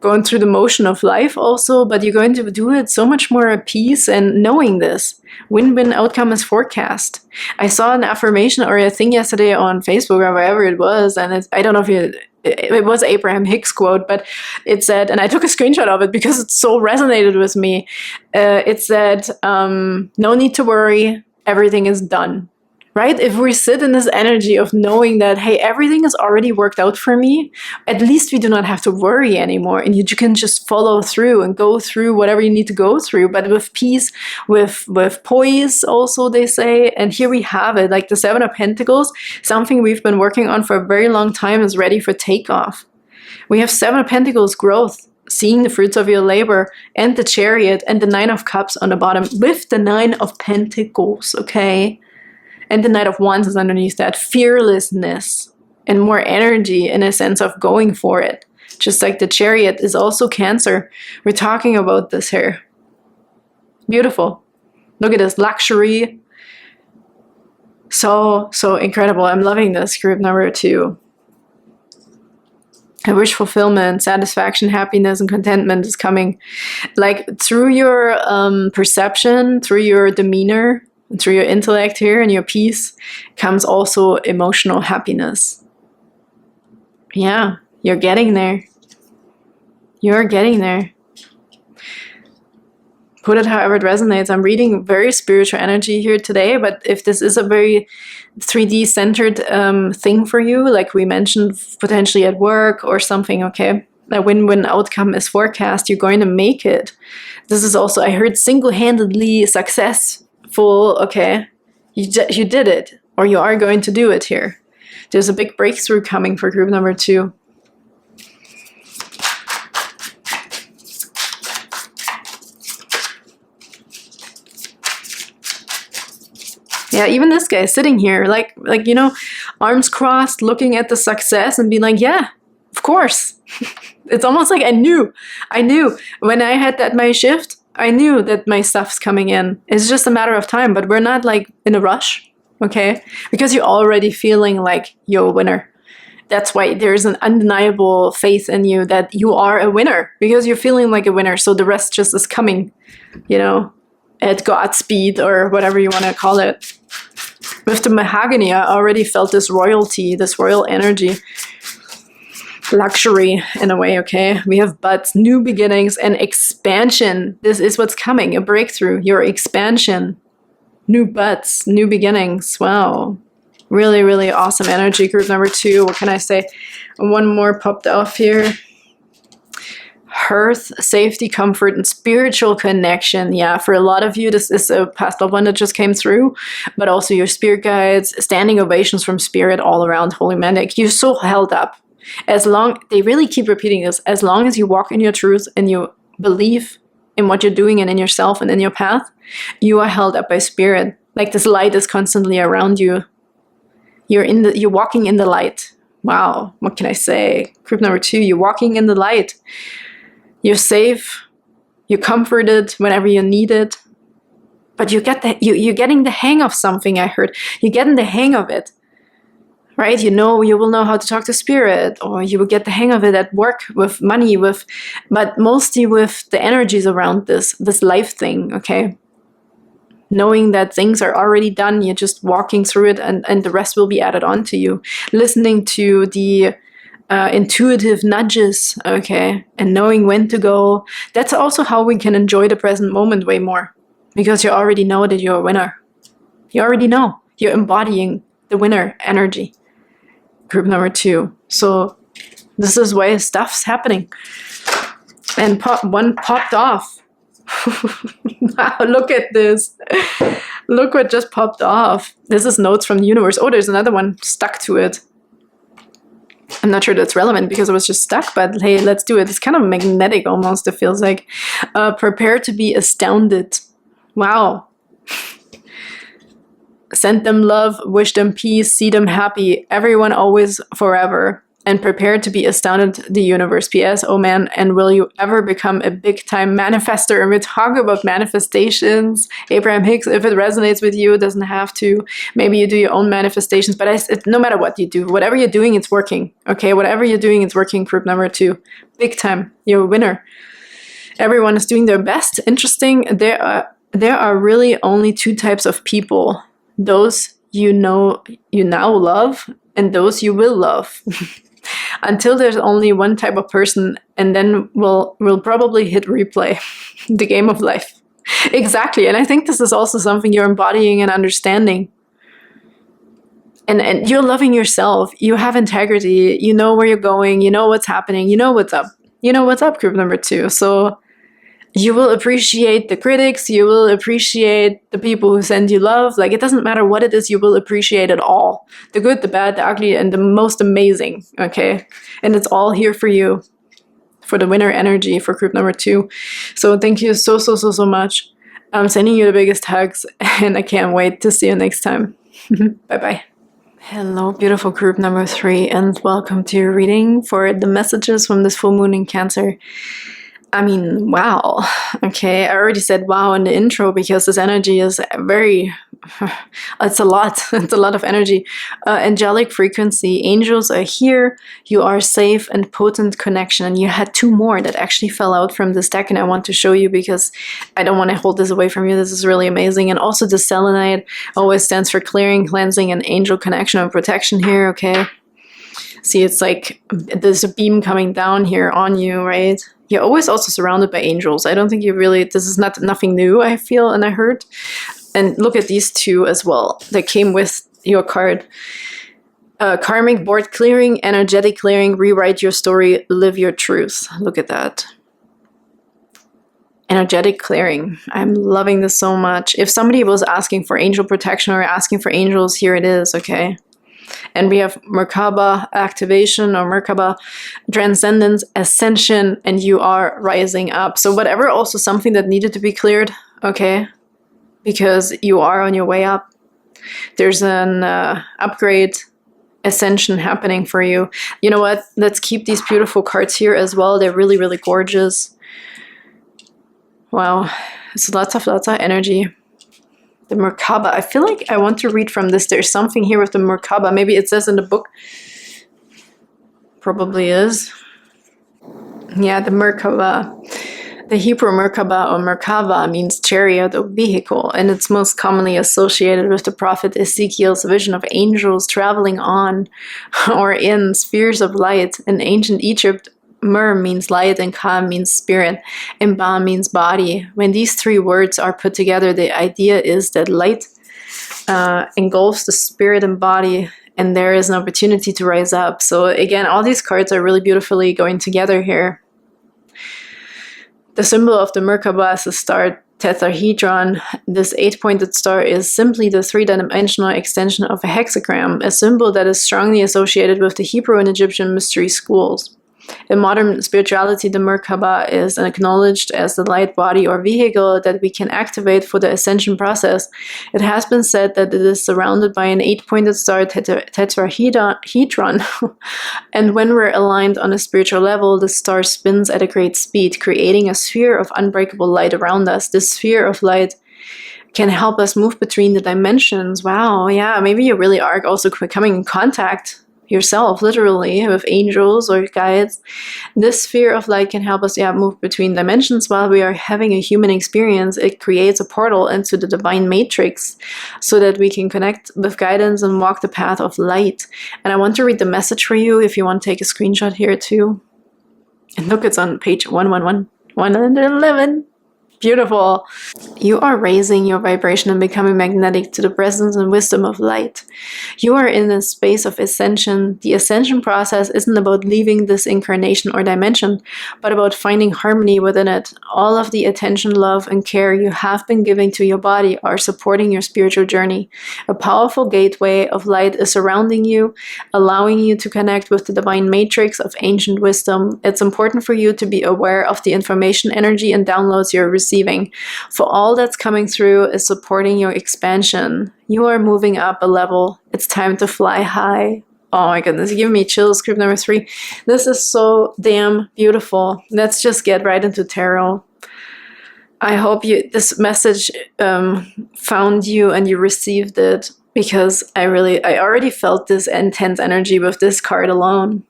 going through the motion of life also, but you're going to do it so much more at peace and knowing this. Win-win outcome is forecast. I saw an affirmation or a thing yesterday on Facebook or wherever it was, and I don't know if it was Abraham Hicks quote, but it said, and I took a screenshot of it because it so resonated with me. It said, no need to worry, everything is done. Right? If we sit in this energy of knowing that, hey, everything is already worked out for me, at least we do not have to worry anymore. And you can just follow through and go through whatever you need to go through, but with peace, with poise also, they say. And here we have it, like the 7 of Pentacles, something we've been working on for a very long time is ready for takeoff. We have 7 of Pentacles, growth, seeing the fruits of your labor, and the Chariot, and the 9 of Cups on the bottom with the 9 of Pentacles, okay? And the Knight of Wands is underneath that. Fearlessness and more energy in a sense of going for it. Just like the Chariot is also Cancer. We're talking about this here. Beautiful. Look at this. Luxury. So incredible. I'm loving this group number 2. And wish fulfillment, satisfaction, happiness, and contentment is coming. Like through your perception, through your demeanor, through your intellect here and your peace comes also emotional happiness. Yeah, you're getting there. You're getting there. Put it however it resonates. I'm reading very spiritual energy here today, but if this is a very 3D centered thing for you, like we mentioned, potentially at work or something, okay, a win-win outcome is forecast. You're going to make it. This is also, I heard, single-handedly successful. Okay, you did it, or you are going to do it here. There's a big breakthrough coming for group number 2. Yeah, even this guy sitting here, like you know, arms crossed, looking at the success and being like, yeah, of course. It's almost like I knew when I had that my shift. I knew that my stuff's coming in. It's just a matter of time, but we're not like in a rush, okay? Because you're already feeling like you're a winner. That's why there's an undeniable faith in you that you are a winner, because you're feeling like a winner. So the rest just is coming, you know, at God's speed or whatever you want to call it. With the mahogany, I already felt this royalty, this royal energy. Luxury in a way, okay? We have buds, new beginnings, and expansion. This is what's coming, a breakthrough, your expansion. New buds, new beginnings. Wow. Really, really awesome energy. Group number 2, what can I say? One more popped off here. Hearth, safety, comfort, and spiritual connection. Yeah, for a lot of you, this is a past loved one that just came through, but also your spirit guides, standing ovations from spirit all around. Holy man, like you're so held up. As long, they really keep repeating this, as long as you walk in your truth and you believe in what you're doing and in yourself and in your path, you are held up by spirit. Like this light is constantly around you. You're walking in the light. Wow, what can I say? Group number 2, you're walking in the light. You're safe. You're comforted whenever you need it. But you're getting the hang of something, I heard. You're getting the hang of it. Right? You will know how to talk to spirit, or you will get the hang of it at work, with money, but mostly with the energies around this life thing, okay? Knowing that things are already done, you're just walking through it and the rest will be added on to you. Listening to the intuitive nudges, okay? And knowing when to go. That's also how we can enjoy the present moment way more, because you already know that you're a winner. You already know. You're embodying the winner energy. Group number 2. So this is why stuff's happening. And one popped off. Wow, look at this. Look what just popped off. This is notes from the universe. Oh, there's another one stuck to it. I'm not sure that's relevant because I was just stuck, but hey, let's do it. It's kind of magnetic almost, it feels like. Prepare to be astounded. Wow. Send them love, wish them peace, see them happy, everyone always forever, and prepare to be astounded the universe. P.S. Oh man, and will you ever become a big time manifester? And we talk about manifestations. Abraham Hicks, if it resonates with you, it doesn't have to. Maybe you do your own manifestations, but no matter what you do, whatever you're doing, it's working. Okay, whatever you're doing, it's working. Group number 2, big time. You're a winner. Everyone is doing their best. Interesting. There are really only 2 types of people. Those you now love, and those you will love. Until there's only one type of person, and then we'll probably hit replay. The game of life. Exactly. And I think this is also something you're embodying and understanding. And you're loving yourself. You have integrity. You know where you're going. You know what's happening. You know what's up. You know what's up, group number 2. So you will appreciate the critics. You will appreciate the people who send you love. Like, it doesn't matter what it is, you will appreciate it all. The good, the bad, the ugly, and the most amazing. Okay? And it's all here for you. For the winner energy for group number 2. So thank you so much. I'm sending you the biggest hugs. And I can't wait to see you next time. Bye-bye. Hello, beautiful group number 3. And welcome to your reading for the messages from this full moon in Cancer. I mean, wow. Okay, I already said wow in the intro because this energy is very, it's a lot. It's a lot of energy. Angelic frequency. Angels are here. You are safe and potent connection. And you had 2 more that actually fell out from this deck, and I want to show you because I don't want to hold this away from you. This is really amazing. And also the selenite always stands for clearing, cleansing, and angel connection and protection here, okay? See, it's like there's a beam coming down here on you, right? You're always also surrounded by angels. I don't think you really, this is nothing new, I feel, and I heard. And look at these 2 as well. They came with your card. Karmic board clearing, energetic clearing, rewrite your story, live your truth. Look at that. Energetic clearing. I'm loving this so much. If somebody was asking for angel protection or asking for angels, here it is, okay? And we have Merkaba activation or Merkaba transcendence, ascension, and you are rising up. So whatever, also something that needed to be cleared, okay? Because you are on your way up. There's an upgrade, ascension happening for you. You know what? Let's keep these beautiful cards here as well. They're really, really gorgeous. Wow. It's lots of energy. The Merkaba. I feel like I want to read from this. There's something here with the Merkaba. Maybe it says in the book. Probably is. Yeah, the Merkaba. The Hebrew Merkaba or Merkava means chariot or vehicle, and it's most commonly associated with the prophet Ezekiel's vision of angels traveling on or in spheres of light. In ancient Egypt, Mer means light and Ka means spirit, and Ba means body. When these 3 words are put together, the idea is that light engulfs the spirit and body, and there is an opportunity to rise up. So again, all these cards are really beautifully going together here. The symbol of the Merkaba is the star tetrahedron. This 8-pointed star is simply the 3-dimensional extension of a hexagram, a symbol that is strongly associated with the Hebrew and Egyptian mystery schools. In modern spirituality, the Merkaba is acknowledged as the light body or vehicle that we can activate for the ascension process. It has been said that it is surrounded by an 8-pointed star tetrahedron, and when we're aligned on a spiritual level, the star spins at a great speed, creating a sphere of unbreakable light around us. This sphere of light can help us move between the dimensions. Wow, yeah, maybe you really are also coming in contact yourself, literally, with angels or guides. This sphere of light can help us move between dimensions while we are having a human experience. It creates a portal into the divine matrix so that we can connect with guidance and walk the path of light. And I want to read the message for you if you want to take a screenshot here too. And look, it's on page 111. Beautiful. You are raising your vibration and becoming magnetic to the presence and wisdom of light. You are in a space of ascension. The ascension process isn't about leaving this incarnation or dimension, but about finding harmony within it. All of the attention, love, and care you have been giving to your body are supporting your spiritual journey. A powerful gateway of light is surrounding you, allowing you to connect with the divine matrix of ancient wisdom. It's important for you to be aware of the information, energy, and downloads you're receiving. For all that's coming through is supporting your expansion. You are moving up a level. It's time to fly high. Oh my goodness, you give me chills, group number 3. This is so damn beautiful. Let's just get right into tarot. I hope this message found you and you received it, because I already felt this intense energy with this card alone.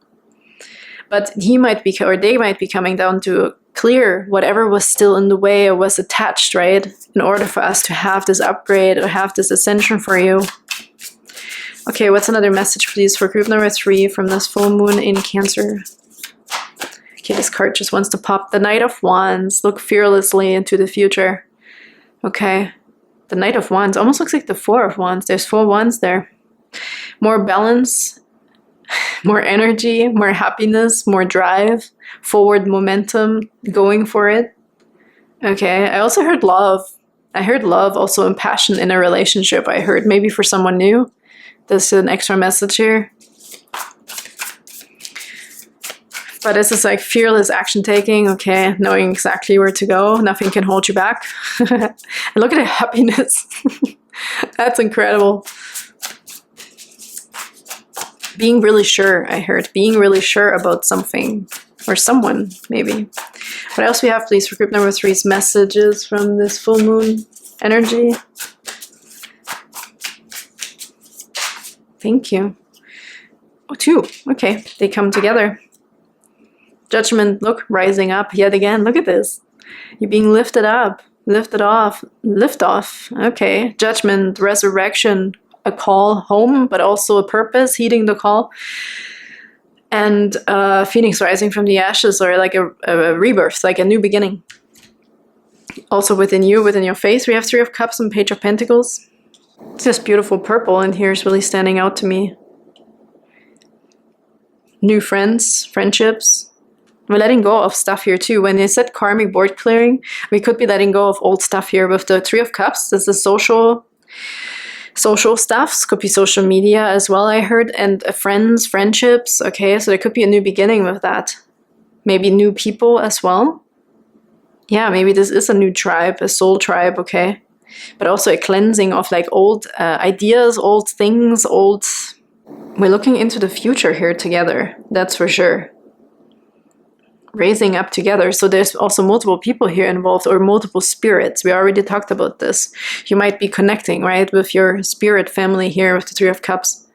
But he might be, or they might be coming down to clear whatever was still in the way or was attached, right? In order for us to have this upgrade or have this ascension for you. Okay, what's another message, please, for group number 3 from this full moon in Cancer? Okay, this card just wants to pop. The Knight of Wands. Look fearlessly into the future. Okay. The Knight of Wands. Almost looks like the Four of Wands. There's 4 wands there. More balance, more energy, more happiness, more drive, forward momentum, going for it. Okay, I also heard love. I heard love also and passion in a relationship. I heard maybe for someone new. This is an extra message here. But this is like fearless action taking, okay, knowing exactly where to go. Nothing can hold you back. And look at the happiness. That's incredible. Being really sure, I heard. Being really sure about something. Or someone, maybe. What else we have, please, for group number 3's messages from this full moon energy? Thank you. Oh, 2. Okay, they come together. Judgment, look, rising up yet again. Look at this. You're being lifted up, lifted off, lift off. Okay, judgment, resurrection, a call home, but also a purpose, heeding the call. And Phoenix rising from the ashes, or like a rebirth, like a new beginning. Also within you, within your face, we have 3 of Cups and Page of Pentacles. This beautiful purple in here is really standing out to me. New friends, friendships. We're letting go of stuff here too. When they said karmic board clearing, we could be letting go of old stuff here with the 3 of Cups. This is social stuffs. Could be social media as well, I heard. And friends, friendships. Okay, so there could be a new beginning with that. Maybe new people as well. Yeah, maybe this is a new tribe, a soul tribe, okay. But also a cleansing of like old ideas, old things, We're looking into the future here together. That's for sure. Raising up together. So there's also multiple people here involved, or multiple spirits. We already talked about this. You might be connecting, right, with your spirit family here with the 3 of Cups.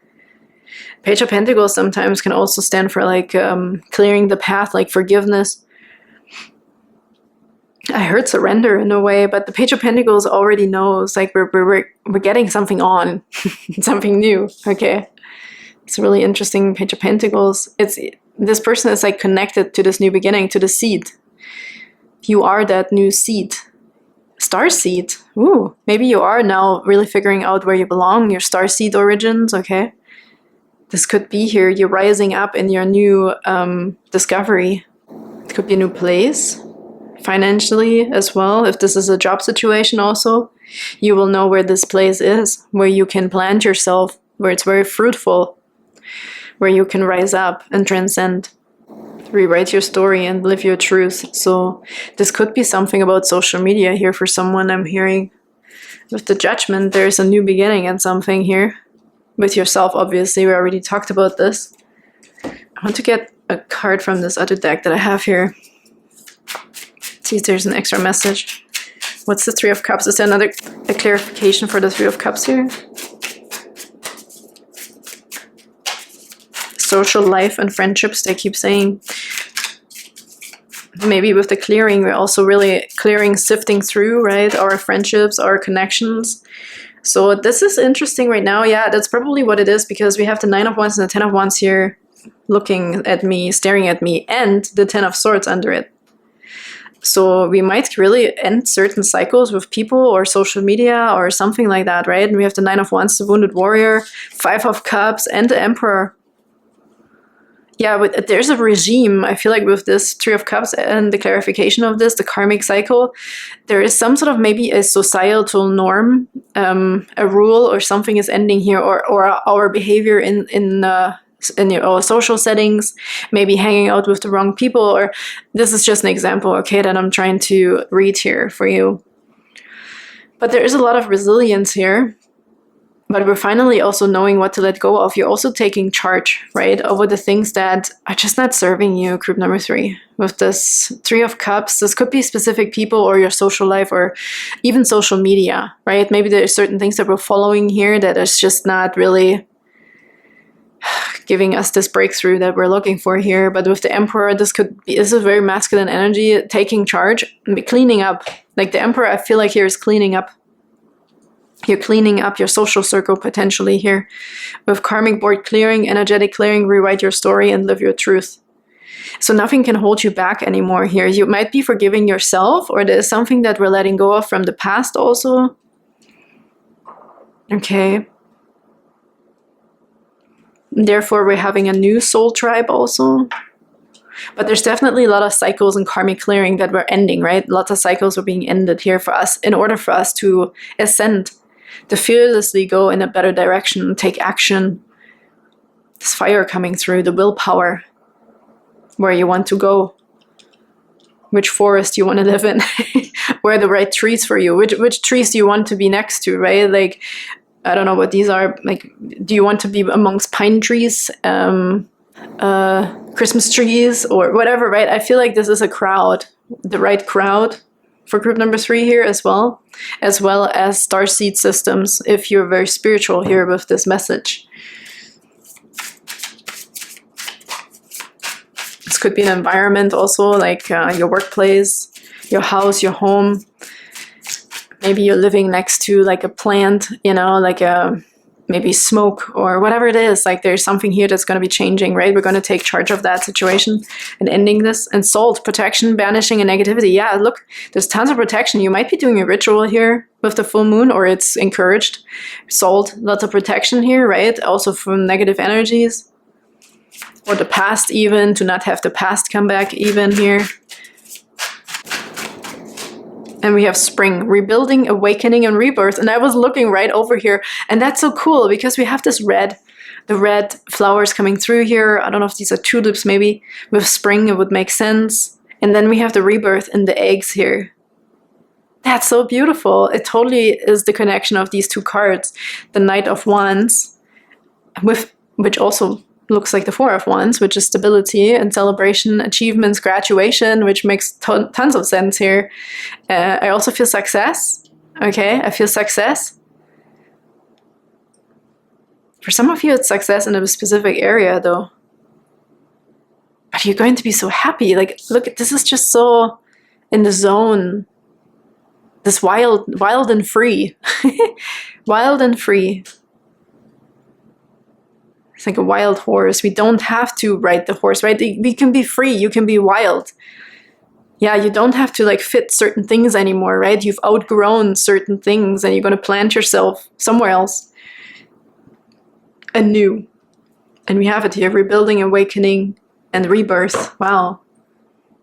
Page of Pentacles sometimes can also stand for like clearing the path, like forgiveness. I heard surrender in a way, but the Page of Pentacles already knows, like we're getting something on, something new. Okay, it's a really interesting Page of Pentacles. This person is like connected to this new beginning, to the seed. You are that new seed. Star seed. Ooh, maybe you are now really figuring out where you belong, your star seed origins, okay? This could be here, you're rising up in your new discovery. It could be a new place, financially as well. If this is a job situation also, you will know where this place is, where you can plant yourself, where it's very fruitful, where you can rise up and transcend, rewrite your story and live your truth. So this could be something about social media here for someone. I'm hearing with the Judgment, there's a new beginning and something here. With yourself, obviously, we already talked about this. I want to get a card from this other deck that I have here. See if there's an extra message. What's the 3 of Cups? Is there a clarification for the 3 of Cups here? Social life and friendships, they keep saying. Maybe with the clearing, we're also really clearing, sifting through, right? Our friendships, our connections. So this is interesting right now. Yeah, that's probably what it is, because we have the 9 of Wands and the 10 of Wands here looking at me, staring at me, and the 10 of Swords under it. So we might really end certain cycles with people or social media or something like that, right? And we have the Nine of Wands, the Wounded Warrior, Five of Cups, and the Emperor. Yeah, but there's a regime, I feel like, with this Three of Cups and the clarification of this, the karmic cycle, there is some sort of maybe a societal norm, a rule or something is ending here, or our behavior in our social settings, maybe hanging out with the wrong people, or this is just an example, okay, that I'm trying to read here for you. But there is a lot of resilience here. But we're finally also knowing what to let go of. You're also taking charge, right, over the things that are just not serving you, group number 3. With this Three of Cups, this could be specific people or your social life or even social media, right? Maybe there are certain things that we're following here that is just not really giving us this breakthrough that we're looking for here. But with the Emperor, this is a very masculine energy, taking charge, cleaning up. Like the Emperor, I feel like here is cleaning up. You're cleaning up your social circle potentially here. With karmic board clearing, energetic clearing, rewrite your story and live your truth. So nothing can hold you back anymore here. You might be forgiving yourself, or there's something that we're letting go of from the past also. Okay. Therefore, we're having a new soul tribe also. But there's definitely a lot of cycles and karmic clearing that we're ending, right? Lots of cycles are being ended here for us in order for us to ascend, to fearlessly go in a better direction, take action. This fire coming through, the willpower, where you want to go, which forest you want to live in, where are the right trees for you, which trees do you want to be next to, right? Like, I don't know what these are. Like, do you want to be amongst pine trees, Christmas trees, or whatever, right? I feel like this is a crowd, the right crowd for group number 3 here as well as starseed systems, if you're very spiritual here with this message. This could be an environment also, like your workplace, your house, your home. Maybe you're living next to like a plant, you know, like maybe smoke or whatever it is. Like there's something here that's going to be changing, right? We're going to take charge of that situation and ending this. And salt, protection, banishing, and negativity. Yeah, look, there's tons of protection. You might be doing a ritual here with the full moon, or it's encouraged. Salt, lots of protection here, right? Also from negative energies. Or the past even, to not have the past come back even here. And we have spring, rebuilding, awakening, and rebirth. And I was looking right over here. And that's so cool because we have this red, the red flowers coming through here. I don't know if these are tulips maybe. With spring, it would make sense. And then we have the rebirth in the eggs here. That's so beautiful. It totally is the connection of these two cards. The Knight of Wands, which also looks like the Four of Wands, which is stability and celebration, achievements, graduation, which makes tons of sense here. I also feel success. Okay, I feel success. For some of you, it's success in a specific area, though. But you're going to be so happy. Like, look, this is just so in the zone. This wild and free. Wild and free. It's like a wild horse. We don't have to ride the horse, right? We can be free. You can be wild. Yeah, you don't have to like fit certain things anymore, right? You've outgrown certain things and you're going to plant yourself somewhere else. Anew. And we have it here, rebuilding, awakening, and rebirth. Wow.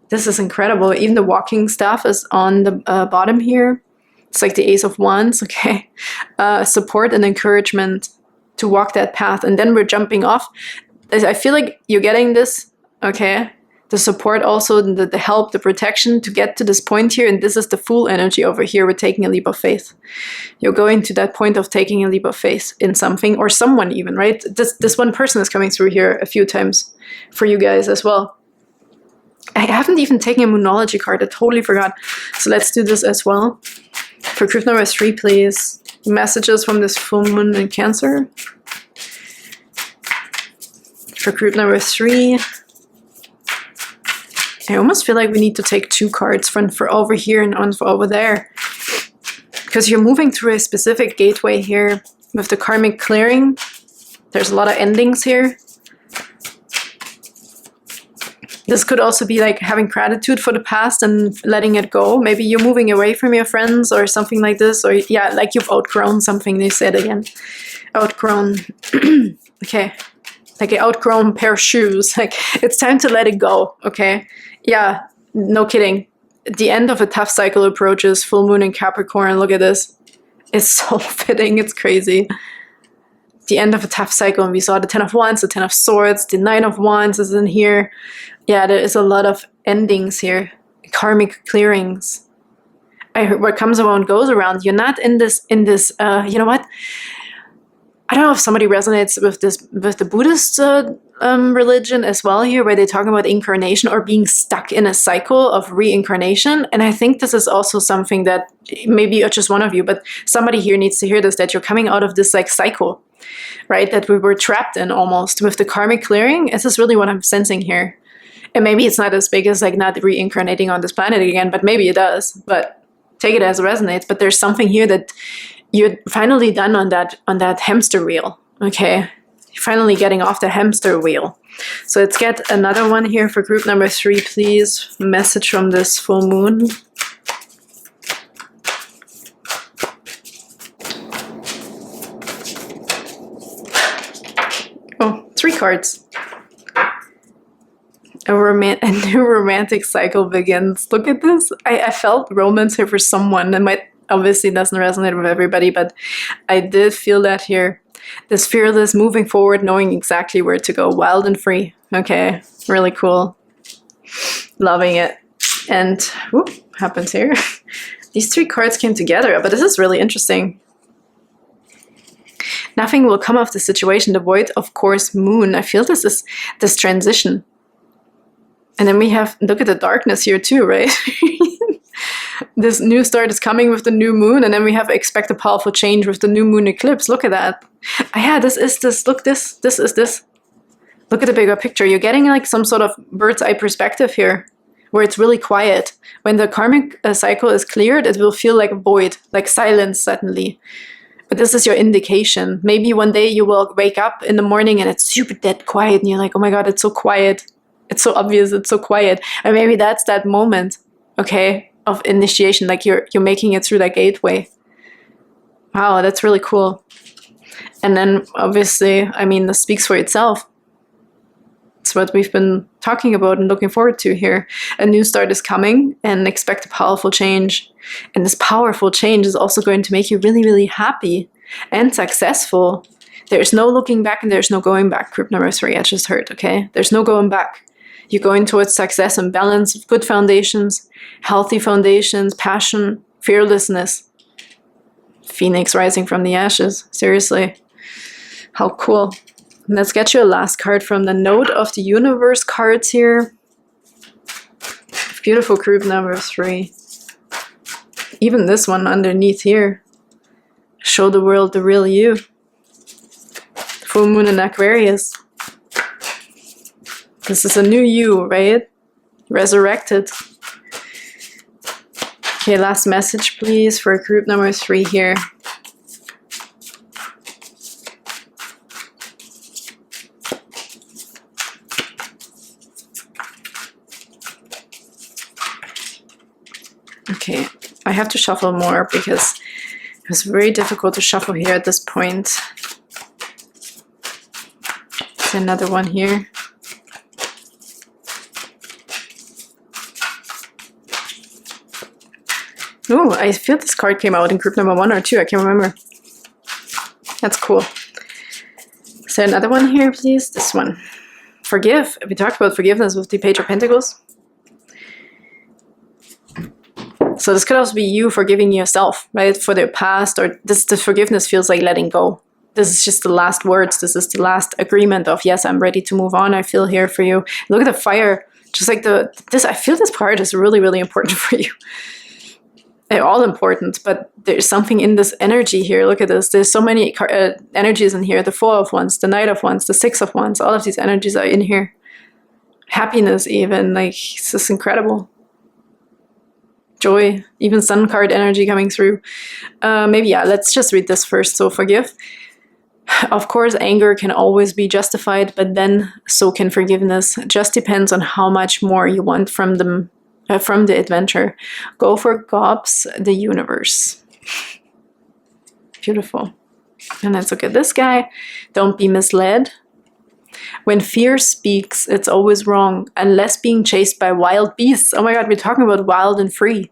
This is incredible. Even the walking stuff is on the bottom here. It's like the Ace of Wands, okay? Support and encouragement to walk that path. And then we're jumping off. I feel like you're getting this, okay? The support also, the help, the protection to get to this point here. And this is the full energy over here. We're taking a leap of faith. You're going to that point of taking a leap of faith in something or someone even, right? This one person is coming through here a few times for you guys as well. I haven't even taken a Moonology card. I totally forgot. So let's do this as well. For group number 3, please. Messages from this full moon in Cancer. For group number 3. I almost feel like we need to take 2 cards, one for over here and one for over there. Because you're moving through a specific gateway here with the karmic clearing. There's a lot of endings here. This could also be like having gratitude for the past and letting it go. Maybe you're moving away from your friends or something like this. Or yeah, like you've outgrown something. They said again. Outgrown. Okay. Like an outgrown pair of shoes. Like it's time to let it go. Okay. Yeah. No kidding. The end of a tough cycle approaches. Full moon in Capricorn. Look at this. It's so fitting. It's crazy. The end of a tough cycle. And we saw the 10 of Wands, the 10 of Swords, the 9 of Wands is in here. Yeah, there is a lot of endings here. Karmic clearings. I heard what comes around goes around. You're not in this, you know what? I don't know if somebody resonates with this, with the Buddhist religion as well here, where they talk about incarnation or being stuck in a cycle of reincarnation. And I think this is also something that maybe just one of you, but somebody here needs to hear this, that you're coming out of this like cycle, right? That we were trapped in almost with the karmic clearing. This is really what I'm sensing here. And maybe it's not as big as like not reincarnating on this planet again, but maybe it does. But take it as it resonates. But there's something here that you're finally done on that hamster wheel. Okay, you're finally getting off the hamster wheel. So let's get another one here for group number 3, please. Message from this full moon. Oh, 3 cards. A new romantic cycle begins. Look at this. I felt romance here for someone. It might obviously doesn't resonate with everybody, but I did feel that here. This fearless moving forward, knowing exactly where to go, wild and free. Okay, really cool. Loving it. And whoop, happens here. These 3 cards came together, but this is really interesting. Nothing will come of the situation, the void, of course, moon. I feel this is this transition. And then we have, look at the darkness here too, right? This new start is coming with the new moon, and then we have expect a powerful change with the new moon eclipse. Look at that. Yeah, this is this. Look, this is this. Look at the bigger picture. You're getting like some sort of bird's eye perspective here, where it's really quiet. When the karmic cycle is cleared, it will feel like a void, like silence suddenly. But this is your indication. Maybe one day you will wake up in the morning and it's super dead quiet, and you're like, oh my God, it's so quiet. It's so obvious, it's so quiet. And maybe that's that moment, okay, of initiation, like you're making it through that gateway. Wow, that's really cool. And then obviously, I mean, this speaks for itself. It's what we've been talking about and looking forward to here. A new start is coming, and expect a powerful change. And this powerful change is also going to make you really, really happy and successful. There's no looking back and there's no going back. Group number 3, I just heard, okay? There's no going back. You're going towards success and balance, good foundations, healthy foundations, passion, fearlessness. Phoenix rising from the ashes. Seriously. How cool. Let's get you a last card from the Note of the Universe cards here. Beautiful group number 3. Even this one underneath here. Show the world the real you. Full moon in Aquarius. This is a new you, right? Resurrected. Okay, last message, please, for group number 3 here. Okay, I have to shuffle more because it was very difficult to shuffle here at this point. There's another one here. Oh, I feel this card came out in group number 1 or 2. I can't remember. That's cool. Is there another one here, please? This one. Forgive. We talked about forgiveness with the Page of Pentacles. So this could also be you forgiving yourself, right? For the past, or the forgiveness feels like letting go. This is just the last words. This is the last agreement of, yes, I'm ready to move on. I feel here for you. Look at the fire. Just like I feel this part is really, really important for you. They're all important, but there's something in this energy here. Look at this. There's so many energies in here. The 4 of Wands, the Knight of Wands, the 6 of Wands. All of these energies are in here. Happiness even. Like, it's just incredible. Joy. Even Sun card energy coming through. Maybe, yeah, let's just read this first. So forgive. Of course, anger can always be justified, but then so can forgiveness. It just depends on how much more you want from them, from the adventure. Go for gobs, the universe. Beautiful. And let's look at this guy. Don't be misled. When fear speaks, it's always wrong, unless being chased by wild beasts. Oh my god, we're talking about wild and free.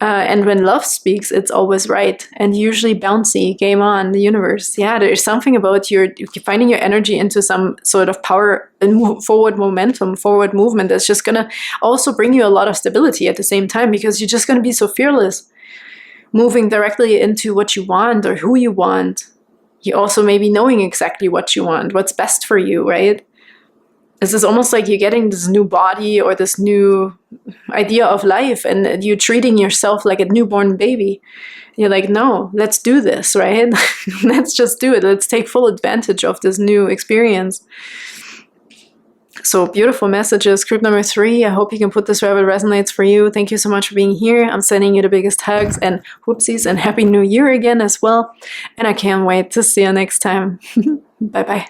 And when love speaks, it's always right, and usually bouncy. Game on, the universe. Yeah, there's something about your finding your energy into some sort of power and forward momentum, forward movement that's just gonna also bring you a lot of stability at the same time, because you're just gonna be so fearless, moving directly into what you want or who you want. You also may be knowing exactly what you want, what's best for you, right? This is almost like you're getting this new body or this new idea of life, and you're treating yourself like a newborn baby. You're like, no, let's do this, right? Let's just do it. Let's take full advantage of this new experience. So beautiful messages. Group number 3, I hope you can put this wherever it resonates for you. Thank you so much for being here. I'm sending you the biggest hugs and whoopsies, and Happy New Year again as well. And I can't wait to see you next time. Bye-bye.